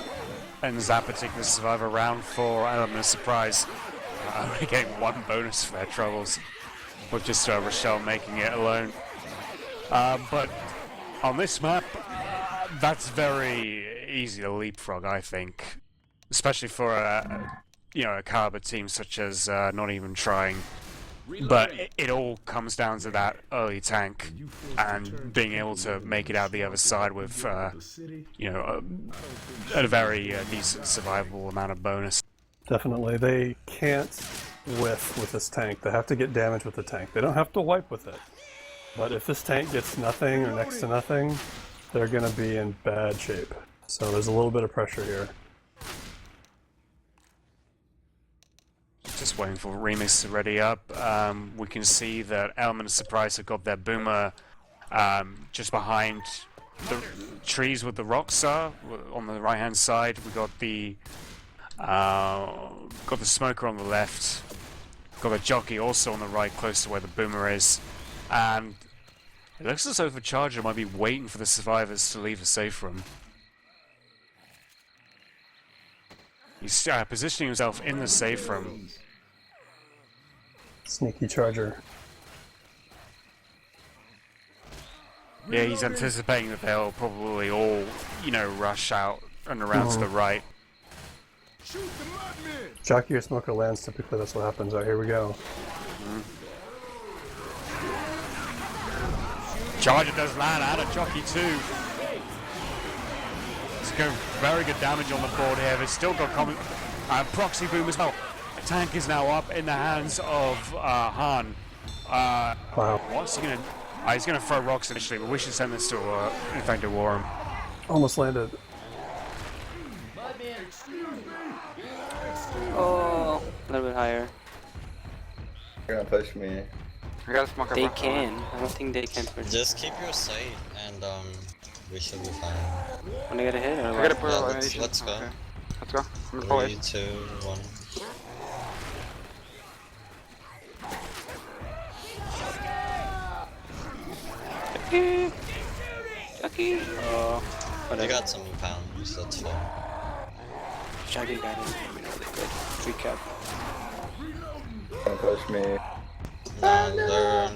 Speaker 1: ends that particular survivor round for Element of Surprise. Only getting 1 bonus for their troubles, with just Rochelle making it alone. But on this map, that's very easy to leapfrog, I think, especially for a caliber team such as not even trying. But it all comes down to that early tank and being able to make it out the other side with, a very decent survivable amount of bonus.
Speaker 2: Definitely. They can't whiff with this tank. They have to get damage with the tank. They don't have to wipe with it. But if this tank gets nothing or next to nothing, they're going to be in bad shape. So there's a little bit of pressure here.
Speaker 1: Just waiting for Remix to ready up. We can see that Element of Surprise have got their boomer just behind the trees with the rocks are on the right hand side. We got the Smoker on the left. Got the jockey also on the right, close to where the boomer is. And it looks as though the Charger might be waiting for the survivors to leave the safe room. He's positioning himself in the safe room.
Speaker 2: Sneaky Charger.
Speaker 1: Yeah, he's anticipating that they'll probably all, rush out and around to the right.
Speaker 2: Jockey or Smoker lands, typically that's what happens. Alright, here we go.
Speaker 1: Charger does land out of Jockey too. It's going very good damage on the board here. They've still got proxy boom as well. The tank is now up in the hands of Han.
Speaker 2: Wow.
Speaker 1: What's he gonna? He's gonna throw rocks initially, but we should send this to Infected Warren.
Speaker 2: Almost landed.
Speaker 10: Oh, a little bit higher.
Speaker 9: You're gonna push me.
Speaker 5: I got a smoker.
Speaker 10: They can. I don't think they can push.
Speaker 11: Just keep your sight and
Speaker 9: We should be fine.
Speaker 10: Wanna get a hit or
Speaker 5: I
Speaker 10: what?
Speaker 5: gotta put
Speaker 9: Yeah,
Speaker 5: elimination.
Speaker 9: let's go.
Speaker 5: Okay. Let's go. I'm gonna pull
Speaker 9: 3,
Speaker 5: it.
Speaker 9: 2, 1.
Speaker 10: Chucky! Oh,
Speaker 9: They
Speaker 10: whatever.
Speaker 9: got some pounds, that's fine.
Speaker 10: Chucky got it. Really good. Free cap.
Speaker 9: Don't push me. No, they're...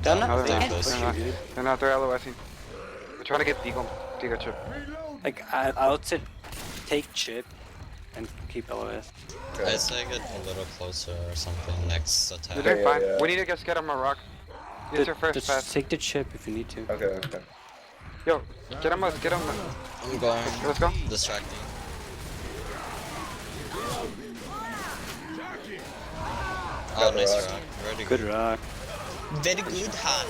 Speaker 10: They're not
Speaker 5: No,
Speaker 10: they
Speaker 5: they're
Speaker 10: can't
Speaker 5: not.
Speaker 10: push
Speaker 5: They're
Speaker 10: you,
Speaker 5: not.
Speaker 10: dude.
Speaker 5: They're not. They're LOSing. We're trying to get Deagle chip.
Speaker 10: Like, I would say take chip and keep LOS.
Speaker 9: I say get a little closer or something next attack.
Speaker 5: You're doing fine. We need to just get him a rock. Use your first
Speaker 10: Just
Speaker 5: pass.
Speaker 10: take the chip if you need to.
Speaker 9: Okay.
Speaker 5: Yo, get him a.
Speaker 9: I'm going.
Speaker 5: Let's go.
Speaker 9: Distracting. Oh, nice rock. Very
Speaker 10: Good rock.
Speaker 9: Very good, Han.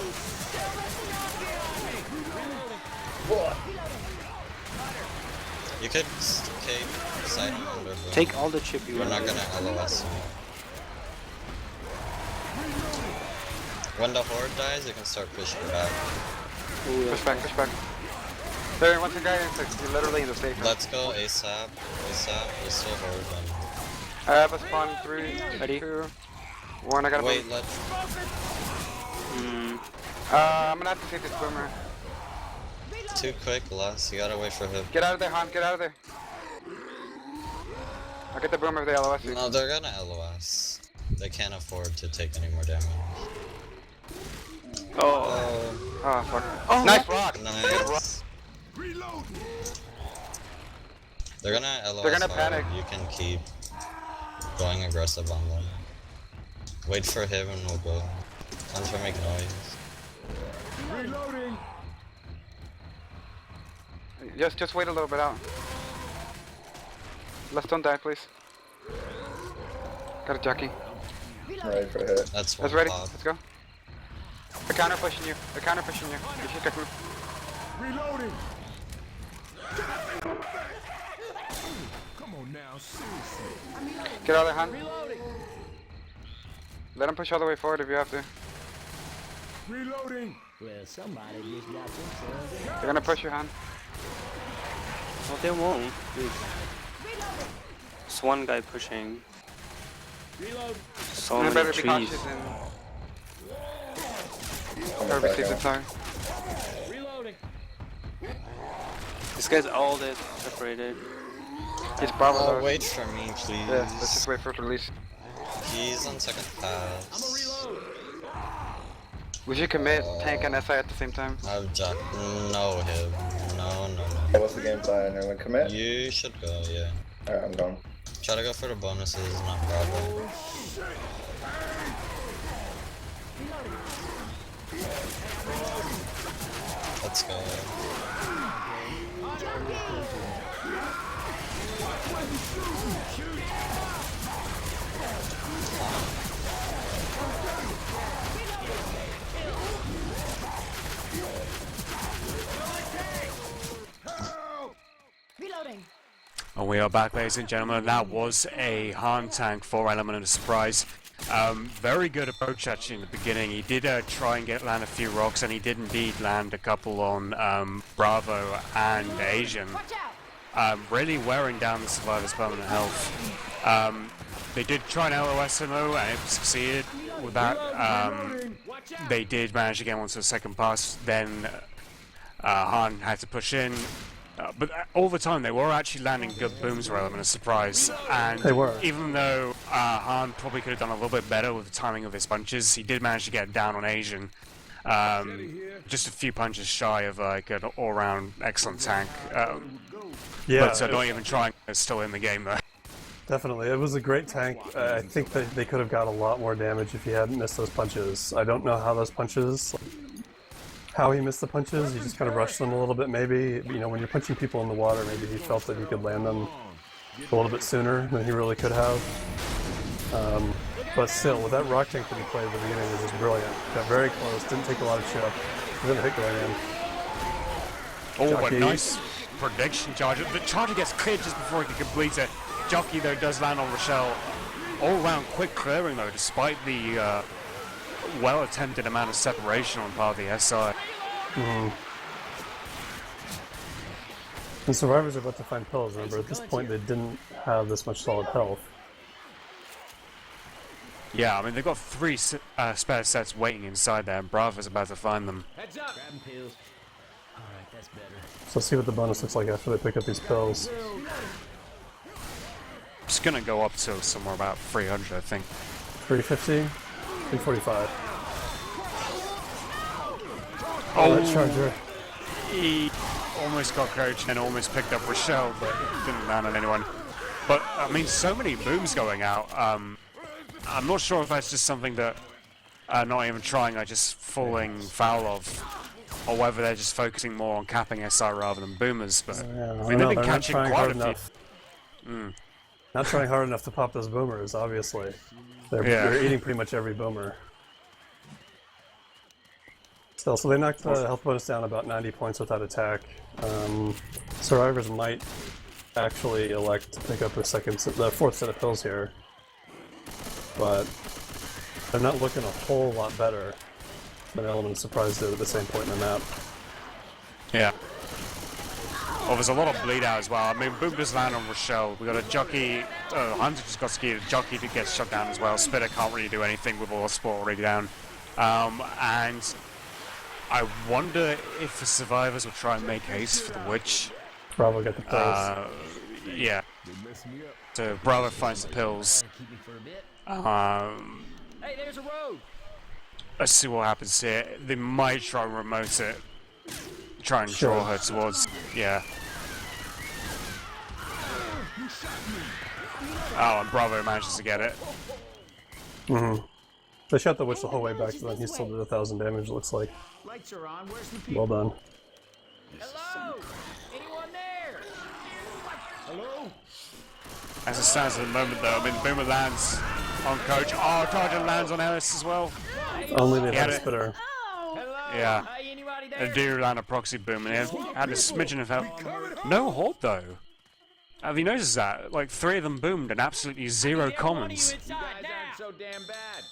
Speaker 9: You could escape side under the...
Speaker 10: Take all the chip you
Speaker 9: We're
Speaker 10: want.
Speaker 9: not gonna LOS you. When the horde dies, you can start pushing back.
Speaker 5: Push back. There, once a guy is you're literally in the safe.
Speaker 9: Let's go ASAP. We still horde them.
Speaker 5: I have a spawn 3,
Speaker 10: Ready?
Speaker 5: 2, 1. I gotta
Speaker 9: Wait,
Speaker 5: move.
Speaker 9: let's...
Speaker 5: I'm gonna have to take this boomer.
Speaker 9: Too quick, Les. You gotta wait for him.
Speaker 5: Get out of there, Han. Get out of there. I'll get the boomer if they LOS you.
Speaker 9: No, they're gonna LOS. They can't afford to take any more damage.
Speaker 10: Oh.
Speaker 5: Oh, fuck. Oh, nice rock.
Speaker 9: Nice. They're gonna LOS.
Speaker 5: They're gonna
Speaker 9: hard.
Speaker 5: panic.
Speaker 9: You can keep going aggressive on them. Wait for him and we'll go. Time to make noise.
Speaker 3: Reloading.
Speaker 5: Just wait a little bit out. Let's don't die, please. Got a jockey.
Speaker 9: Ready for hit. That's one
Speaker 5: That's ready.
Speaker 9: pop.
Speaker 5: Let's go. They're counter pushing you. You should get through.
Speaker 3: Reloading. Come on now, seriously.
Speaker 5: Get out of there, Han. Let him push all the way forward if you have to.
Speaker 3: Reloading.
Speaker 11: Well, somebody just got themselves.
Speaker 5: They're gonna push you, Han.
Speaker 10: No, they won't. Dude. There's one guy pushing.
Speaker 3: Reload.
Speaker 10: So
Speaker 5: You
Speaker 10: many
Speaker 5: better be
Speaker 10: trees.
Speaker 5: cautious and... Or receive the time.
Speaker 3: Reloading.
Speaker 10: This guy's all this separated.
Speaker 5: He's probably...
Speaker 9: Oh, wait for me, please.
Speaker 5: Yeah, let's just wait for it to release.
Speaker 9: He's on second pass.
Speaker 5: We should commit tank and SI at the same time.
Speaker 9: I've done. No, him. No.
Speaker 12: What's the game plan? Are we commit?
Speaker 9: You should go, yeah.
Speaker 12: Alright, I'm going.
Speaker 9: Try to go for the bonuses, not Bravo. Let's go.
Speaker 4: Reloading.
Speaker 1: And we are back, ladies and gentlemen. That was a Han tank 4-element and a surprise. Very good approach actually in the beginning. He did try and land a few rocks, and he did indeed land a couple on Bravo and Asian. Really wearing down the survivor's permanent health. They did try an LOS though, and it succeeded with that. They did manage to get onto the second pass, then Han had to push in. But all the time they were actually landing good booms for element of surprise, and
Speaker 2: They were.
Speaker 1: even though Han probably could have done a little bit better with the timing of his punches, he did manage to get down on Asian. Just a few punches shy of like an all-round excellent tank.
Speaker 2: Yeah,
Speaker 1: But not even trying, it's still in the game though.
Speaker 2: definitely. It was a great tank. I think that they could have got a lot more damage if he hadn't missed those punches. I don't know how those punches, how he missed the punches. He just kind of rushed them a little bit maybe. You know, when you're punching people in the water, maybe he felt that he could land them a little bit sooner than he really could have. But still, with that rock tank that he played at the beginning, it was just brilliant. Got very close, didn't take a lot of chip. Didn't hit going in.
Speaker 1: Oh,
Speaker 2: Jockey.
Speaker 1: a nice prediction charge. The charge gets cleared just before he can complete it. Jockey though does land on Rochelle. All round quick clearing though, despite the well attempted amount of separation on part of the SI.
Speaker 2: The survivors are about to find pills, remember, at this point they didn't have this much solid health.
Speaker 1: Yeah, I mean, they've got 3 spare sets waiting inside there, and Bravo's about to find them.
Speaker 3: Heads up. Grabbing pills. Alright, that's better.
Speaker 2: So let's see what the bonus looks like after they pick up these pills.
Speaker 1: It's gonna go up to somewhere about 300, I think.
Speaker 2: 350? 345. Oh, that charger.
Speaker 1: He almost got Coach and almost picked up Rochelle, but didn't land on anyone. But, I mean, so many booms going out. I'm not sure if that's just something that not even trying are just falling foul of, or whether they're just focusing more on capping SI rather than boomers. But I mean, they've been catching quite a few.
Speaker 2: Not trying hard enough to pop those boomers, obviously. They're eating pretty much every boomer. Still, so they knocked the health bonus down about 90 points with that attack. Survivors might actually elect to pick up the 4th set of pills here. But they're not looking a whole lot better than Element Surprise did at the same point in the map.
Speaker 1: Yeah. Well, there's a lot of bleed out as well. I mean, boom does land on Rochelle. We got a jockey. Hunter just got skied. A jockey that gets shot down as well. Spitter can't really do anything with all the support already down. And I wonder if the survivors will try and make haste for the witch.
Speaker 2: Bravo got the pills.
Speaker 1: Yeah. So Bravo finds the pills.
Speaker 3: Hey, there's a road.
Speaker 1: Let's see what happens here. They might try and remote it. Try and draw her towards. Yeah. Oh, and Bravo manages to get it.
Speaker 2: They shot the witch the whole way back, so then he still did 1,000 damage, it looks like.
Speaker 3: Lights are on. Where's the people?
Speaker 2: Well done.
Speaker 3: Hello? Anyone there? Hello?
Speaker 1: As it stands at the moment, though, I mean, Boomer lands on Coach. Oh, Charger lands on Ellis as well.
Speaker 2: Only they had a spitter.
Speaker 1: Yeah.
Speaker 3: Hey, anybody there?
Speaker 1: A deer land a proxy boom, and he had a smidgen of health. No hold, though. Have you noticed that? Like, 3 of them boomed and absolutely 0 commons.
Speaker 3: You guys aren't so damn bad.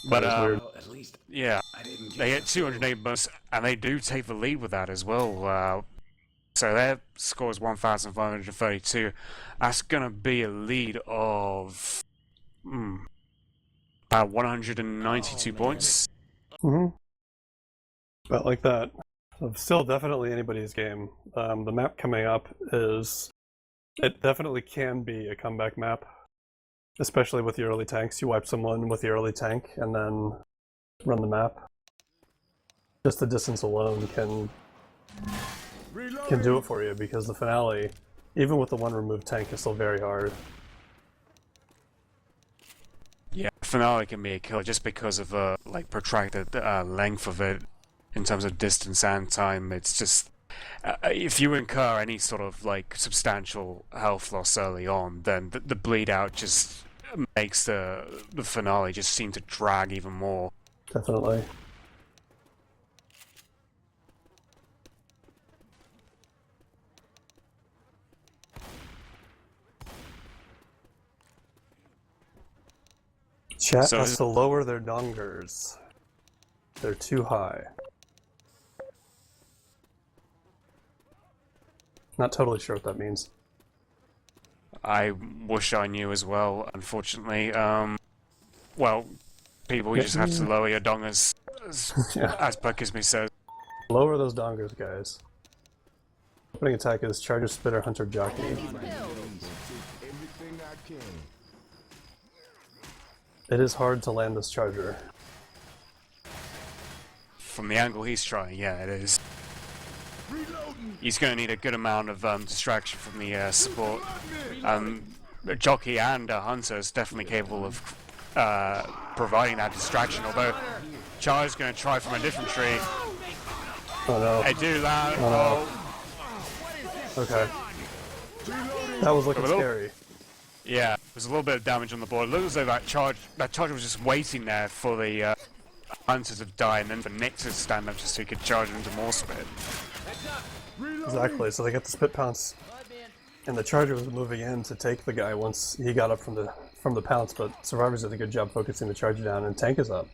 Speaker 1: But,
Speaker 11: At least
Speaker 1: yeah,
Speaker 11: I didn't
Speaker 1: they hit 208 bonus, and they do take the lead with that as well. So their score is 1,532. That's going to be a lead of about 192 points.
Speaker 2: But like that. So still definitely anybody's game. The map coming up it definitely can be a comeback map. Especially with the early tanks. You wipe someone with the early tank and then run the map. Just the distance alone can do it for you, because the finale, even with the 1 removed tank, is still very hard.
Speaker 1: Yeah, finale can be a killer just because of like protracted length of it in terms of distance and time. It's just if you incur any sort of like substantial health loss early on, then the bleed out just makes the finale just seem to drag even more.
Speaker 2: Definitely. Chat has to lower their dongers. They're too high. Not totally sure what that means.
Speaker 1: I wish I knew as well, unfortunately. Well, people, you just have to lower your dongers, as Buckisme says.
Speaker 2: Lower those dongers, guys. Opening attack is Charger, Spitter, Hunter, Jockey. It is hard to land this Charger.
Speaker 1: From the angle he's trying, yeah, it is. He's going to need a good amount of distraction from the support. Jockey and Hunter is definitely capable of providing that distraction, although Char's going to try from a different tree.
Speaker 2: Oh no.
Speaker 1: They do land.
Speaker 2: Oh no. Okay. That was looking scary.
Speaker 1: Yeah, there's a little bit of damage on the board. It looks as though that charger was just waiting there for the Hunter to die and then for Nick to stand up just so he could charge into more spit.
Speaker 2: Exactly, so they got the spit pounce. And the Charger was moving in to take the guy once he got up from the pounce, but Survivors did a good job focusing the Charger down, and Tank is up.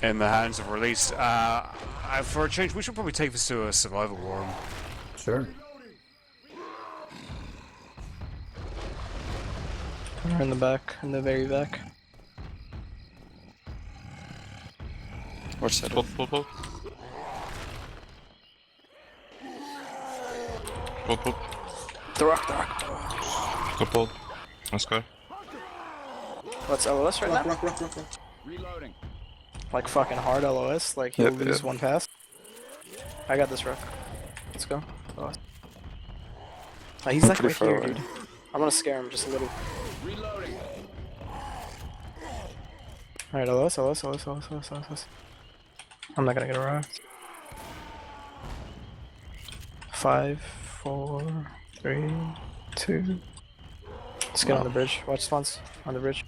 Speaker 1: In the hands of Release. For a change, we should probably take this to a survival war.
Speaker 2: Sure.
Speaker 6: We're in the back, in the very back.
Speaker 5: Watch that.
Speaker 7: Pull. Pull.
Speaker 6: The rock.
Speaker 7: Go pull. Let's go.
Speaker 6: What's LOS right now?
Speaker 8: Rock.
Speaker 3: Reloading.
Speaker 6: Like fucking hard LOS, like he'll lose one pass. I got this rock. Let's go. Oh, he's like right here, dude. I'm gonna scare him just a little.
Speaker 3: Reloading.
Speaker 6: Alright, LOS. I'm not gonna get a rock. 5, 4, 3, 2. Let's get on the bridge. Watch spawns on the bridge.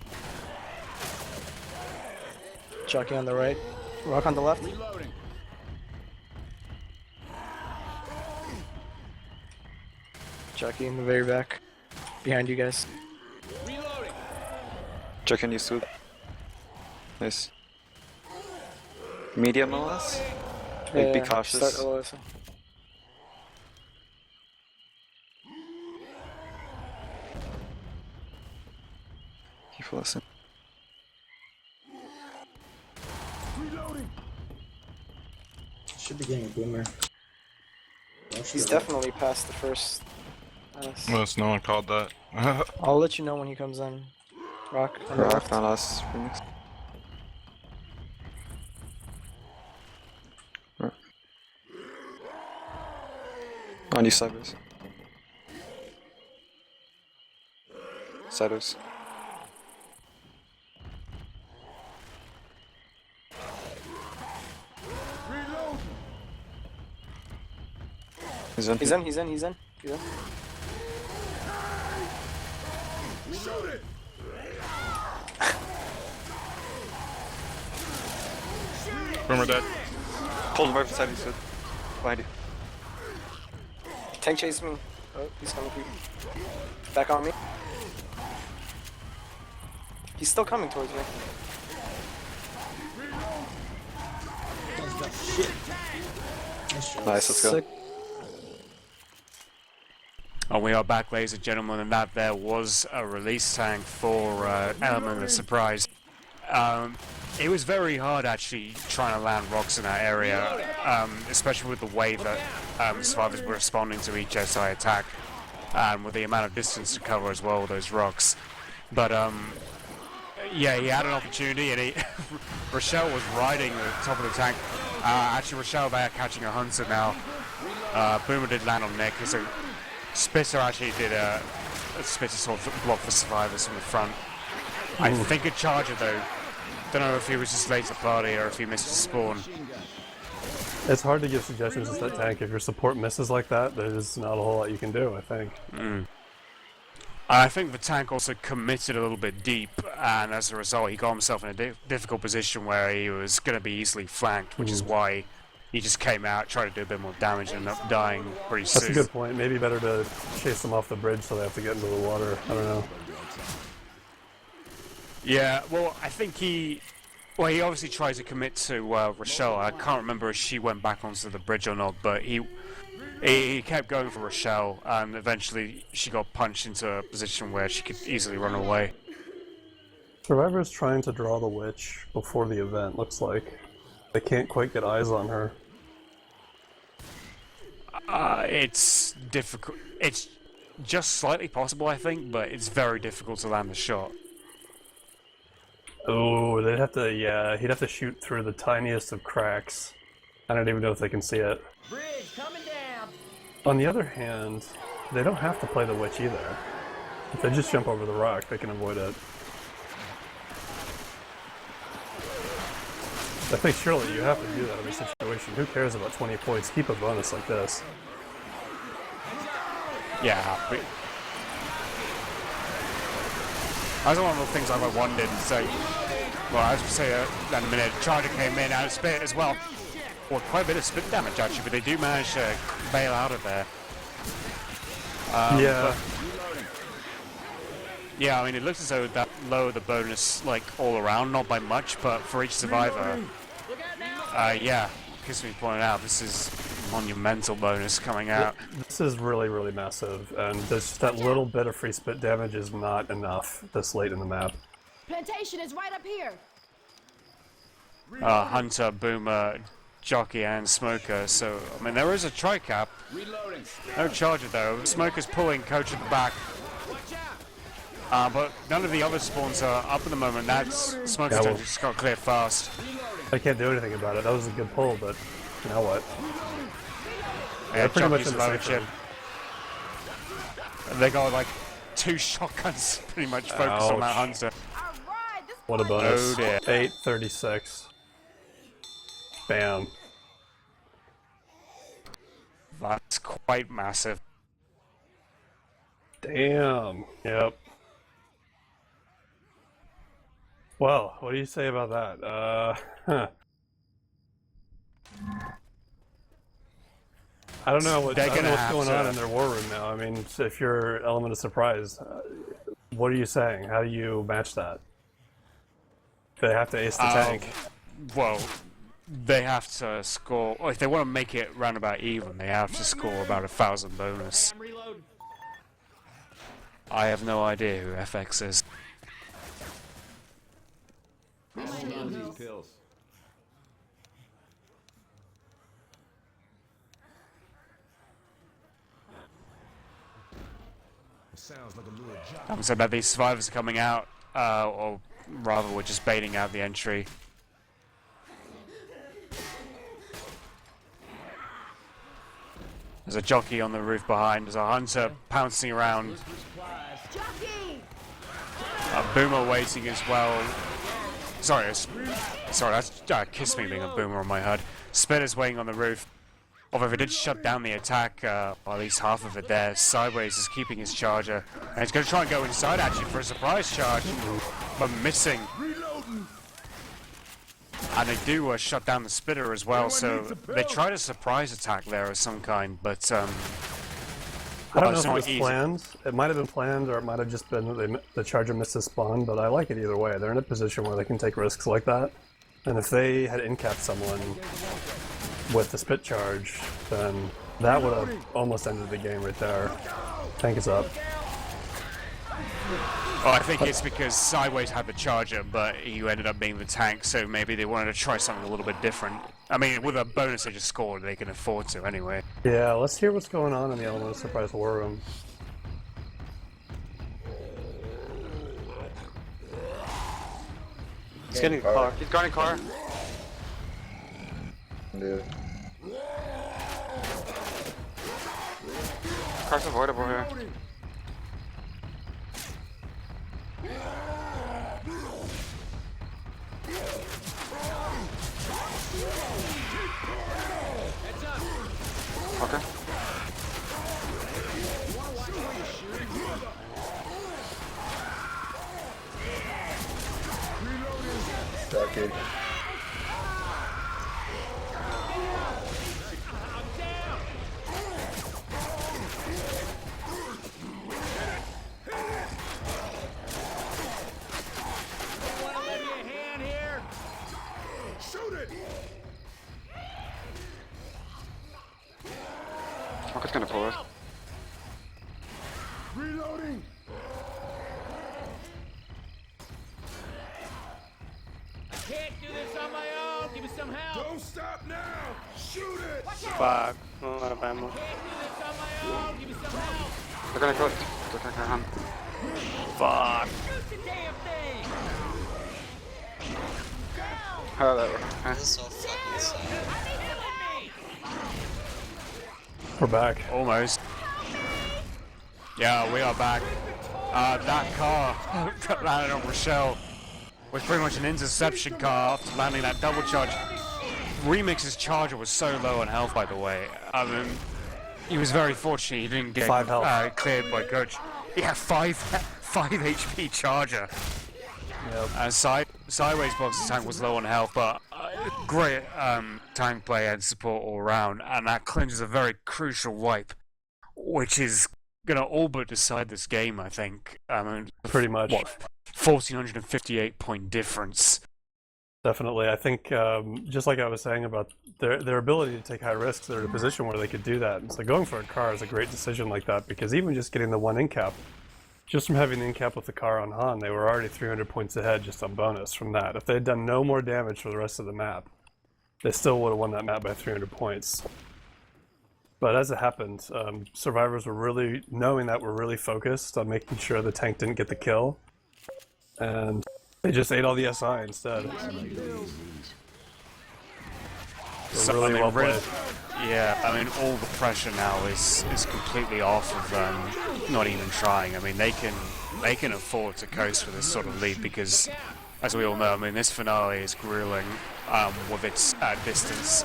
Speaker 6: Jockey on the right. Rock on the left.
Speaker 3: Reloading.
Speaker 6: Jockey in the very back. Behind you guys.
Speaker 3: Reloading.
Speaker 5: Check in you suit. Nice. Medium LS? Be cautious.
Speaker 6: Start LOS.
Speaker 5: Keep listening.
Speaker 8: Should be getting a boomer.
Speaker 6: He's definitely past the first.
Speaker 7: Well, no one called that.
Speaker 6: I'll let you know when he comes in. Rock on the
Speaker 5: Rock,
Speaker 6: left.
Speaker 5: not us. Phoenix. Right. On you, Cybers. Cybers. He's in.
Speaker 6: He's in.
Speaker 7: Boomer dead.
Speaker 5: Pull him right beside you, Sid. Behind you.
Speaker 6: Tank chase me. Oh, he's coming through. Back on me. He's still coming towards me.
Speaker 5: Nice, let's go.
Speaker 6: Sick.
Speaker 1: And we are back, ladies and gentlemen, and that there was a release tank for Element of Surprise. It was very hard actually trying to land rocks in that area, especially with the way that survivors were responding to each SI attack, and with the amount of distance to cover as well with those rocks. But yeah, he had an opportunity, and Rochelle was riding the top of the tank. Actually, Rochelle there catching a hunter now. Boomer did land on Nick. So Spitter actually did a Spitter sort of block for survivors from the front. I think a Charger though. Don't know if he was just late to party or if he missed a spawn.
Speaker 2: It's hard to give suggestions to that tank. If your support misses like that, there's not a whole lot you can do, I think.
Speaker 1: I think the tank also committed a little bit deep, and as a result he got himself in a difficult position where he was going to be easily flanked, which is why he just came out, tried to do a bit more damage, and ended up dying pretty soon.
Speaker 2: That's a good point. Maybe better to chase them off the bridge so they have to get into the water. I don't know.
Speaker 1: Yeah, well, I think he obviously tried to commit to Rochelle. I can't remember if she went back onto the bridge or not, but he kept going for Rochelle, and eventually she got punched into a position where she could easily run away.
Speaker 2: Survivor's trying to draw the witch before the event, looks like. They can't quite get eyes on her.
Speaker 1: It's difficult. It's just slightly possible, I think, but it's very difficult to land the shot.
Speaker 2: Oh, they'd have to, yeah, he'd have to shoot through the tiniest of cracks. I don't even know if they can see it.
Speaker 3: Bridge coming down.
Speaker 2: On the other hand, they don't have to play the witch either. If they just jump over the rock, they can avoid it. I think surely you have to do that in this situation. Who cares about 20 points? Keep a bonus like this.
Speaker 1: Yeah, but that's one of the things I wondered. So, well, as we say in a minute, Charger came in out of spit as well. Well, quite a bit of spit damage actually, but they do manage to bail out of there.
Speaker 2: Yeah.
Speaker 1: Yeah, I mean, it looks as though that lowered the bonus, like, all around, not by much, but for each survivor, yeah, as we pointed out, this is monumental bonus coming out.
Speaker 2: This is really, really massive, and just that little bit of free spit damage is not enough this late in the map.
Speaker 4: Plantation is right up here.
Speaker 1: Hunter, Boomer, Jockey, and Smoker. So, I mean, there is a tri-cap. No charger, though. Smoker's pulling Coach at the back. But none of the other spawns are up at the moment. That's Smoker's just got cleared fast.
Speaker 2: I can't do anything about it. That was a good pull, but now what?
Speaker 1: Yeah,
Speaker 2: pretty much
Speaker 1: Jockey's
Speaker 2: in the
Speaker 1: low chip. They got like 2 shotguns pretty much focused on that Hunter.
Speaker 2: What a bonus.
Speaker 1: Oh dear.
Speaker 2: 836. Bam.
Speaker 1: That's quite massive.
Speaker 2: Damn. Yep. Well, what do you say about that? I don't know what's going on in their war room now. I mean, if you're Element of Surprise, what are you saying? How do you match that? They have to ace the tank.
Speaker 1: Well, they have to score. Or if they want to make it roundabout even, they have to score about 1,000 bonus. I have no idea who FX is. So that these survivors are coming out, or rather we're just baiting out the entry. There's a jockey on the roof behind, there's a hunter pouncing around. A boomer waiting as well. Sorry, that's Kiss Me being a boomer on my HUD. Spitter's waiting on the roof. Although if it did shut down the attack, or at least half of it there, Sideways is keeping his charger. And he's going to try and go inside actually for a surprise charge, but missing. And they do shut down the Spitter as well, so they tried a surprise attack there of some kind, but
Speaker 2: I don't know if it was planned. It might have been planned, or it might have just been that the charger missed his spawn, but I like it either way. They're in a position where they can take risks like that. And if they had incapped someone with the spit charge, then that would have almost ended the game right there. Tank is up.
Speaker 1: Well, I think it's because Sideways had the charger, but you ended up being the tank, so maybe they wanted to try something a little bit different. I mean, with a bonus they just scored, they can afford to anyway.
Speaker 2: Yeah, let's hear what's going on in the Element of Surprise war room.
Speaker 10: He's getting a car. He's guarding car.
Speaker 12: Dude.
Speaker 10: Car's avoidable here. Okay.
Speaker 12: Jockey.
Speaker 10: Rocket's gonna pull it.
Speaker 13: Reloading.
Speaker 3: I can't do this on my own. Give me some help.
Speaker 13: Don't stop now. Shoot it.
Speaker 10: Fuck. No, out of ammo.
Speaker 3: Can't do this on my own. Give me some help.
Speaker 10: They're gonna cook. They're taking a hand. Fuck.
Speaker 3: Shoot the damn thing.
Speaker 10: How that work?
Speaker 9: This is so fucking sad.
Speaker 2: We're back.
Speaker 1: Almost. Yeah, we are back. That car that landed on Rochelle was pretty much an interception car after landing that double charge. Remix's charger was so low on health, by the way. I mean, he was very fortunate he didn't get
Speaker 2: 5 health.
Speaker 1: Cleared by Coach. Yeah, 5 HP charger.
Speaker 2: Yep.
Speaker 1: Sideways box tank was low on health, but great tank play and support all around, and that clinches a very crucial wipe, which is gonna all but decide this game, I think.
Speaker 2: Pretty much.
Speaker 1: What, 1,458 point difference.
Speaker 2: Definitely. I think, just like I was saying about their ability to take high risks, they're in a position where they could do that. And so going for a car is a great decision like that, because even just getting the one in cap, just from having the in cap with the car on Han, they were already 300 points ahead just on bonus from that. If they had done no more damage for the rest of the map, they still would have won that map by 300 points. But as it happened, survivors were really, knowing that, were really focused on making sure the tank didn't get the kill. And they just ate all the SI instead.
Speaker 1: So,
Speaker 2: really well played.
Speaker 1: Yeah, I mean, all the pressure now is completely off of them not even trying. I mean, they can afford to coast with this sort of lead because, as we all know, I mean, this finale is grueling with its distance,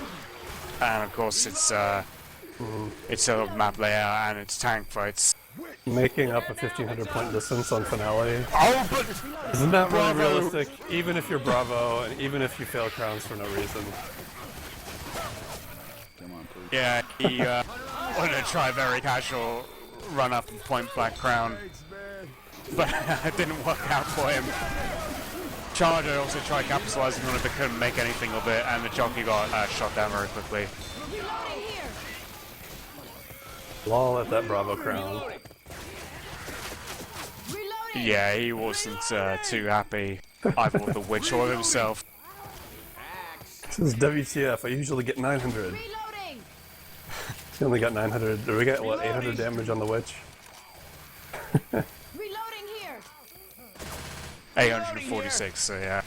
Speaker 1: and of course its sort of map layout and its tank fights.
Speaker 2: Making up a 1500 point distance on finale.
Speaker 1: Oh, but
Speaker 2: isn't that really realistic? Even if you're Bravo, and even if you fail crowns for no reason.
Speaker 1: Yeah, he wanted to try a very casual run up and point blank crown, but it didn't work out for him. Charger also tried capitalizing on it but couldn't make anything of it, and the jockey got shot down very quickly.
Speaker 2: Lol at that Bravo crown.
Speaker 1: Yeah, he wasn't too happy either with the witch or himself.
Speaker 2: This is WTF, I usually get 900. He only got 900. Did we get, what, 800 damage on the witch?
Speaker 4: Reloading here.
Speaker 1: 846, so yeah.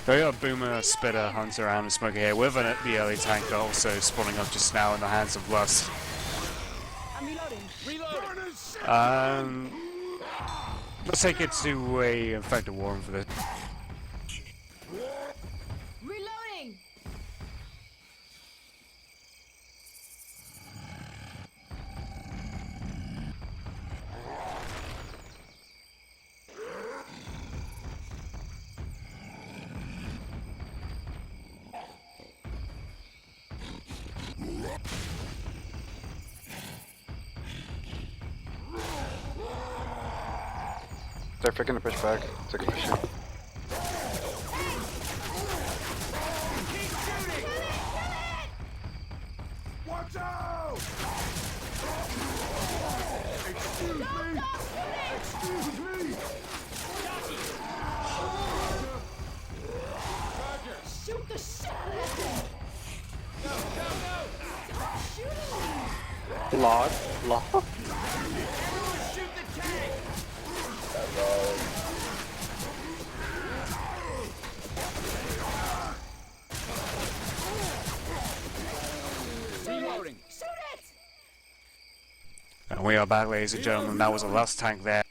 Speaker 1: They got Boomer, Spitter, Hunter, and Smoker here with the early tank also spawning up just now in the hands of Lust. Let's take it to a Infected Warren for this.
Speaker 4: Reloading.
Speaker 5: They're freaking to push back. Take a push.
Speaker 13: Watch out! Excuse me! Excuse me!
Speaker 4: Shoot the shit out of that thing. Stop shooting me.
Speaker 6: Log.
Speaker 13: Shoot the tank!
Speaker 3: Reloading.
Speaker 4: Shoot it.
Speaker 1: And we are back, ladies and gentlemen. That was the last tank there,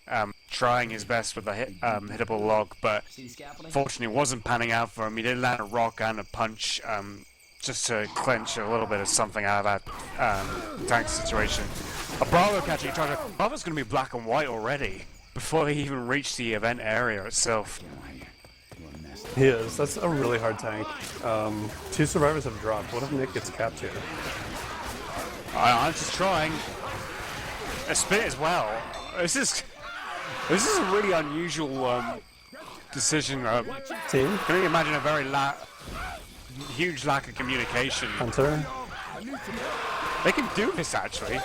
Speaker 1: trying his best with the hittable log, but fortunately wasn't panning out for him. He did land a rock and a punch, just to clench a little bit of something out of that tank situation. A Bravo catching a charger. Bravo's going to be black and white already before they even reach the event area itself.
Speaker 2: He is. That's a really hard tank. 2 survivors have dropped. What if Nick gets capped here?
Speaker 1: I'm just trying. A spit as well. This is a really unusual decision.
Speaker 2: Team?
Speaker 1: Can you imagine a very huge lack of communication?
Speaker 2: Hunter?
Speaker 1: They can do this actually.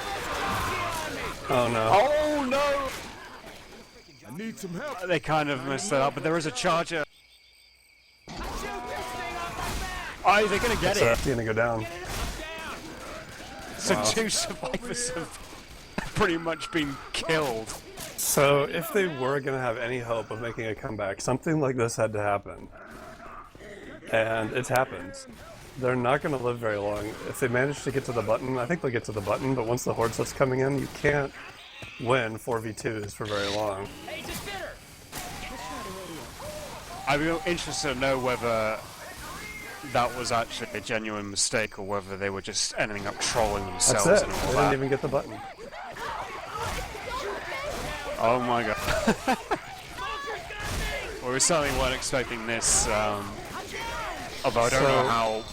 Speaker 2: Oh no.
Speaker 1: Oh no!
Speaker 13: I need some help.
Speaker 1: They kind of messed that up, but there is a charger. Oh, they're gonna get it.
Speaker 2: It's gonna go down.
Speaker 1: So 2 survivors have pretty much been killed.
Speaker 2: So if they were gonna have any hope of making a comeback, something like this had to happen. And it's happened. They're not gonna live very long. If they manage to get to the button, I think they'll get to the button, but once the horde starts coming in, you can't win 4v2s for very long.
Speaker 1: I'd be interested to know whether that was actually a genuine mistake or whether they were just ending up trolling themselves.
Speaker 2: That's it.
Speaker 1: And all
Speaker 2: They
Speaker 1: that.
Speaker 2: didn't even get the button.
Speaker 1: Oh my god. Well, we certainly weren't expecting this, although I don't know how...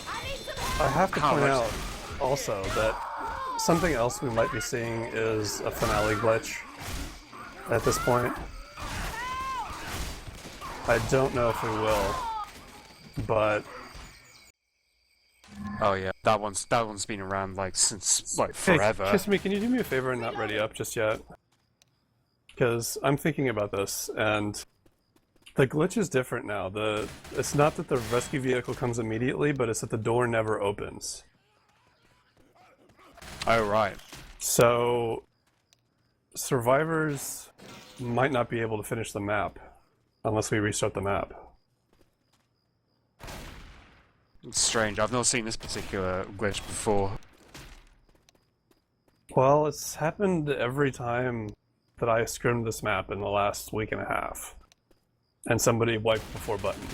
Speaker 2: I have to
Speaker 1: how
Speaker 2: point
Speaker 1: much-
Speaker 2: out also that something else we might be seeing is a finale glitch at this point. I don't know if we will, but
Speaker 1: Oh yeah, that one's been around like since like forever.
Speaker 2: Hey, Kiss Me, can you do me a favor and not ready up just yet? Because I'm thinking about this, and the glitch is different now. It's not that the rescue vehicle comes immediately, but it's that the door never opens.
Speaker 1: Oh right.
Speaker 2: So survivors might not be able to finish the map unless we restart the map.
Speaker 1: It's strange. I've not seen this particular glitch before.
Speaker 2: Well, it's happened every time that I scrimmed this map in the last week and a half. And somebody wiped before button.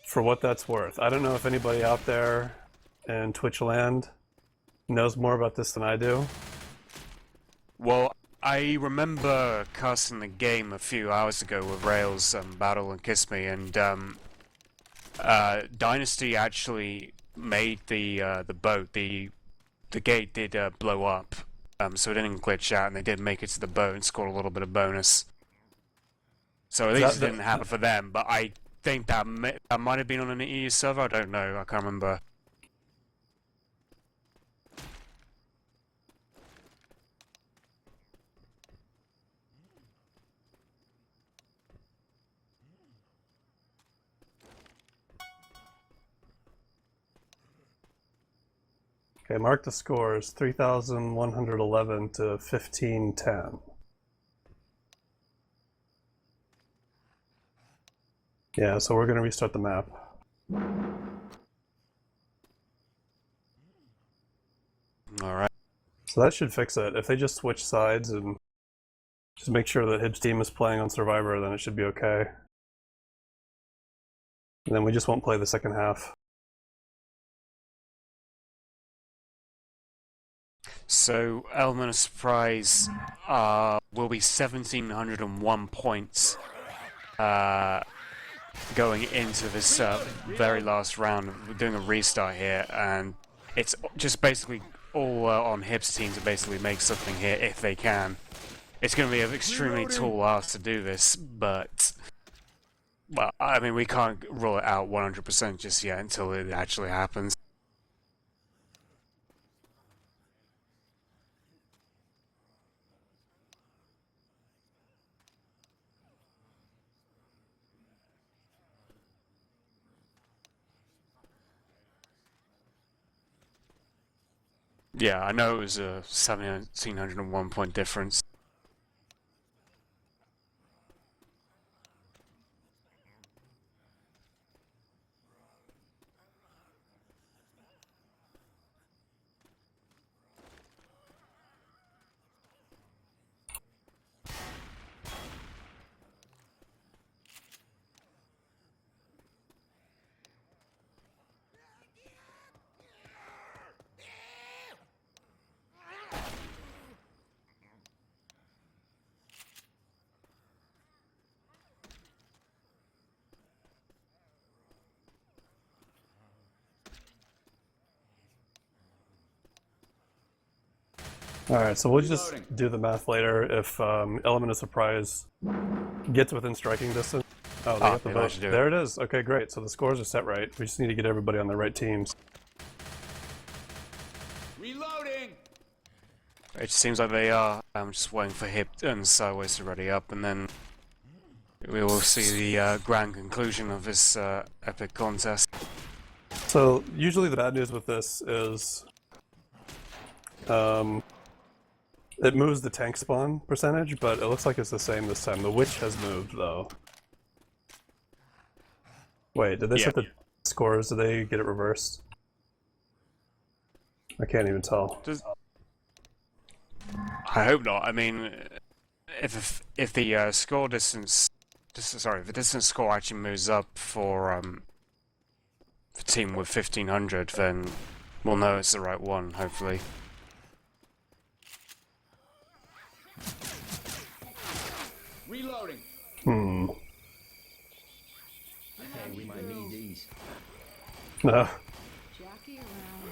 Speaker 2: For what that's worth. I don't know if anybody out there in Twitch land knows more about this than I do.
Speaker 1: Well, I remember casting the game a few hours ago with Rails Battle and Kiss Me, and Dynasty actually made the boat. The gate did blow up, so it didn't glitch out, and they did make it to the boat and scored a little bit of bonus. So at least it didn't happen for them, but I think that might have been on an EU server. I don't know. I can't remember.
Speaker 2: Okay, mark the scores, 3,111 to 1,510. Yeah, so we're going to restart the map.
Speaker 1: Alright.
Speaker 2: So that should fix it. If they just switch sides and just make sure that Hib's team is playing on Survivor, then it should be okay. And then we just won't play the second half.
Speaker 1: So, Element of Surprise will be 1,701 points going into this very last round. We're doing a restart here, and it's just basically all on Hib's team to basically make something here if they can. It's going to be an extremely tall ask to do this, but well, I mean, we can't rule it out 100% just yet until it actually happens. Yeah, I know it was a 1,701 point difference.
Speaker 2: Alright, so we'll just do the math later. If Element of Surprise gets within striking distance. Oh, they got the boat. There it is. Okay, great. So the scores are set right. We just need to get everybody on the right teams.
Speaker 13: Reloading.
Speaker 1: It seems like they are. I'm just waiting for Hib and Sideways to ready up, and then we will see the grand conclusion of this epic contest.
Speaker 2: So usually the bad news with this is it moves the tank spawn percentage, but it looks like it's the same this time. The witch has moved, though. Wait, did they set the scores? Did they get it reversed? I can't even tell.
Speaker 1: I hope not. I mean, if the score distance, if the distance score actually moves up for team with 1,500, then we'll know it's the right one. Hopefully.
Speaker 13: Reloading.
Speaker 11: Okay, we might need these.
Speaker 2: No.
Speaker 4: Jockey around.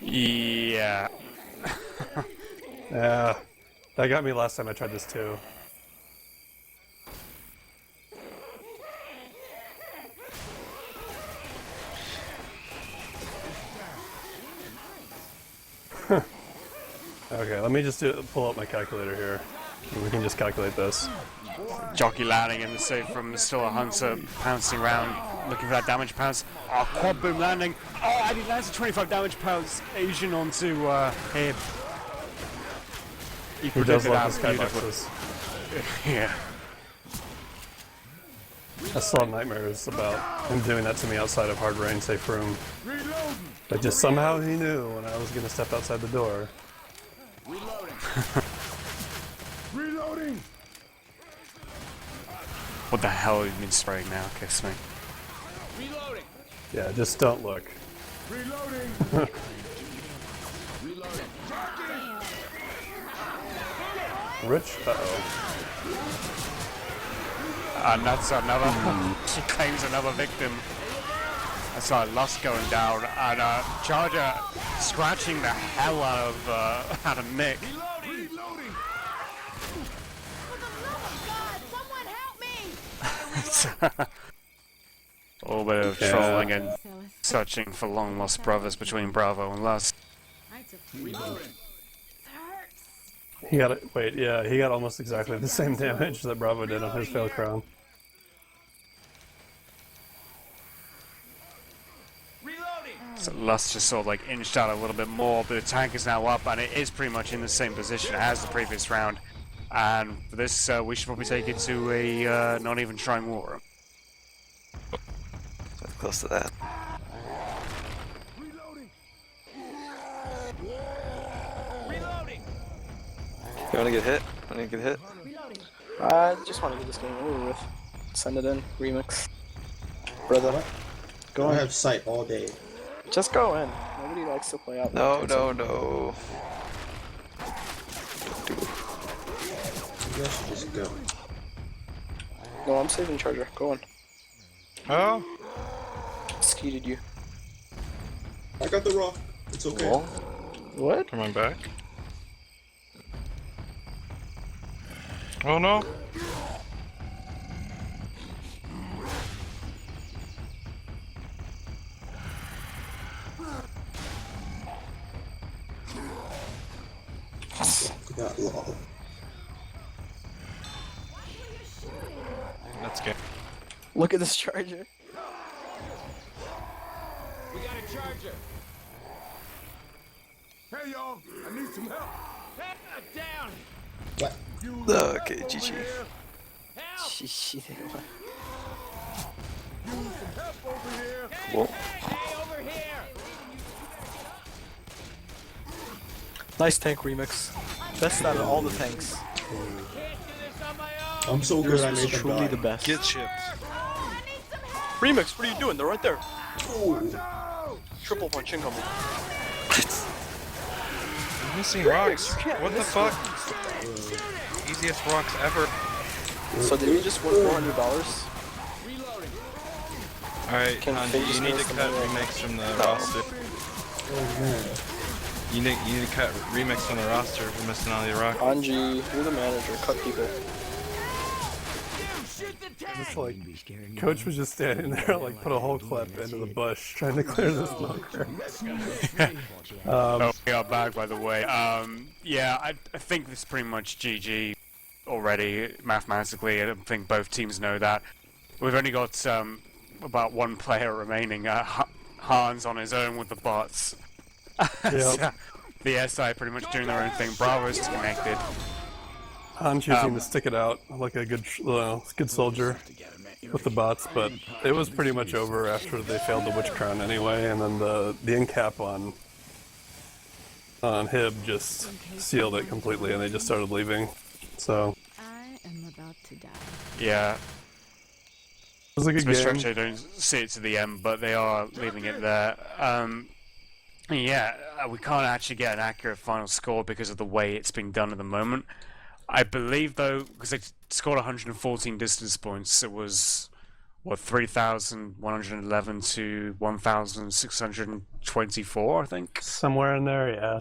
Speaker 1: Yeah.
Speaker 2: Yeah. That got me last time I tried this too. Okay, let me just pull up my calculator here. And we can just calculate this.
Speaker 1: Jockey landing and the save from still a Hunter pouncing around, looking for that damage pounce. Oh, quad boom landing. Oh, and he lands a 25 damage pounce. Asian onto Hib. He
Speaker 2: does
Speaker 1: predicted
Speaker 2: love
Speaker 1: that
Speaker 2: the
Speaker 1: beautifully. Yeah.
Speaker 2: I still have nightmares about him doing that to me outside of hard rain, safe room. But just somehow he knew when I was going to step outside the door.
Speaker 13: Reloading. Reloading.
Speaker 1: What the hell have you been spraying now? Kiss me.
Speaker 13: Reloading.
Speaker 2: Yeah, just don't look.
Speaker 13: Reloading. Reloading.
Speaker 2: Rich? Uh-oh.
Speaker 1: And that's another. She claims another victim. I saw Lust going down, and Charger scratching the hell out of Nick.
Speaker 13: Reloading. Reloading.
Speaker 1: A little bit of trolling and searching for long lost brothers between Bravo and Lust.
Speaker 13: Reloading.
Speaker 2: He got it. Wait, yeah, he got almost exactly the same damage that Bravo did on his fail crown.
Speaker 1: So Lust just sort of like inched out a little bit more, but the tank is now up and it is pretty much in the same position as the previous round. And for this, we should probably take it to a not even trying war.
Speaker 5: That's close to that.
Speaker 13: Reloading. Reloading.
Speaker 5: You wanna get hit? Wanna get hit?
Speaker 6: I just want to get this game over with. Send it in. Remix. Brother.
Speaker 8: What?
Speaker 6: Go
Speaker 8: I
Speaker 6: in.
Speaker 8: have sight all day.
Speaker 6: Just go in. Nobody likes to play out.
Speaker 5: No, no, no.
Speaker 8: You guys should just go.
Speaker 6: No, I'm saving Charger. Go in.
Speaker 7: Oh?
Speaker 6: Skeeted you.
Speaker 8: I got the rock. It's okay.
Speaker 5: Wall?
Speaker 6: What?
Speaker 7: Coming back. Oh no.
Speaker 8: Got lol.
Speaker 7: Let's get.
Speaker 6: Look at this Charger.
Speaker 13: We got a charger. Hey y'all, I need some help. Hey, down.
Speaker 8: What?
Speaker 5: Okay, GG.
Speaker 13: Help.
Speaker 6: GG.
Speaker 13: Help over here.
Speaker 5: Whoa.
Speaker 13: Hey, over here.
Speaker 6: Nice tank remix. Best out of all the tanks.
Speaker 13: Can't do this on my own.
Speaker 8: I'm so
Speaker 6: Yours
Speaker 8: good I
Speaker 6: was
Speaker 8: made them
Speaker 6: truly
Speaker 8: die.
Speaker 6: the best.
Speaker 7: Get shipped.
Speaker 6: Remix, what are you doing? They're right there.
Speaker 8: Ooh.
Speaker 6: Triple punch incoming.
Speaker 7: I'm missing rocks.
Speaker 6: you can't
Speaker 7: What the
Speaker 6: miss
Speaker 7: fuck? Easiest rocks ever.
Speaker 6: So did we just win $400?
Speaker 13: Reloading.
Speaker 7: Alright,
Speaker 6: Can
Speaker 7: Hanji,
Speaker 6: Finn
Speaker 7: you
Speaker 6: just
Speaker 7: need to
Speaker 6: miss
Speaker 7: cut
Speaker 6: something?
Speaker 7: remix from the roster.
Speaker 8: Oh man.
Speaker 7: You need to cut remix from the roster for missing all your rocks.
Speaker 6: Anji, you're the manager. Cut people.
Speaker 2: It's like, Coach was just standing there, like, put a whole clip into the bush, trying to clear the smoker.
Speaker 1: Oh, we are back, by the way. Yeah, I think this is pretty much GG already, mathematically. I don't think both teams know that. We've only got about one player remaining. Hans on his own with the bots.
Speaker 2: Yep.
Speaker 1: The SI pretty much doing their own thing. Bravo's disconnected.
Speaker 2: Han choosing to stick it out like a good, good soldier with the bots, but it was pretty much over after they failed the Witch Crown anyway, and then the end cap on Hib just sealed it completely, and they just started leaving. So
Speaker 4: I am about to die.
Speaker 1: Yeah.
Speaker 2: it was a good
Speaker 1: It's
Speaker 2: game.
Speaker 1: I don't see it to the end, but they are leaving it there. Yeah, we can't actually get an accurate final score because of the way it's being done at the moment. I believe, though, because they scored 114 distance points, it was, what, 3,111 to 1,624, I think?
Speaker 2: Somewhere in there, yeah.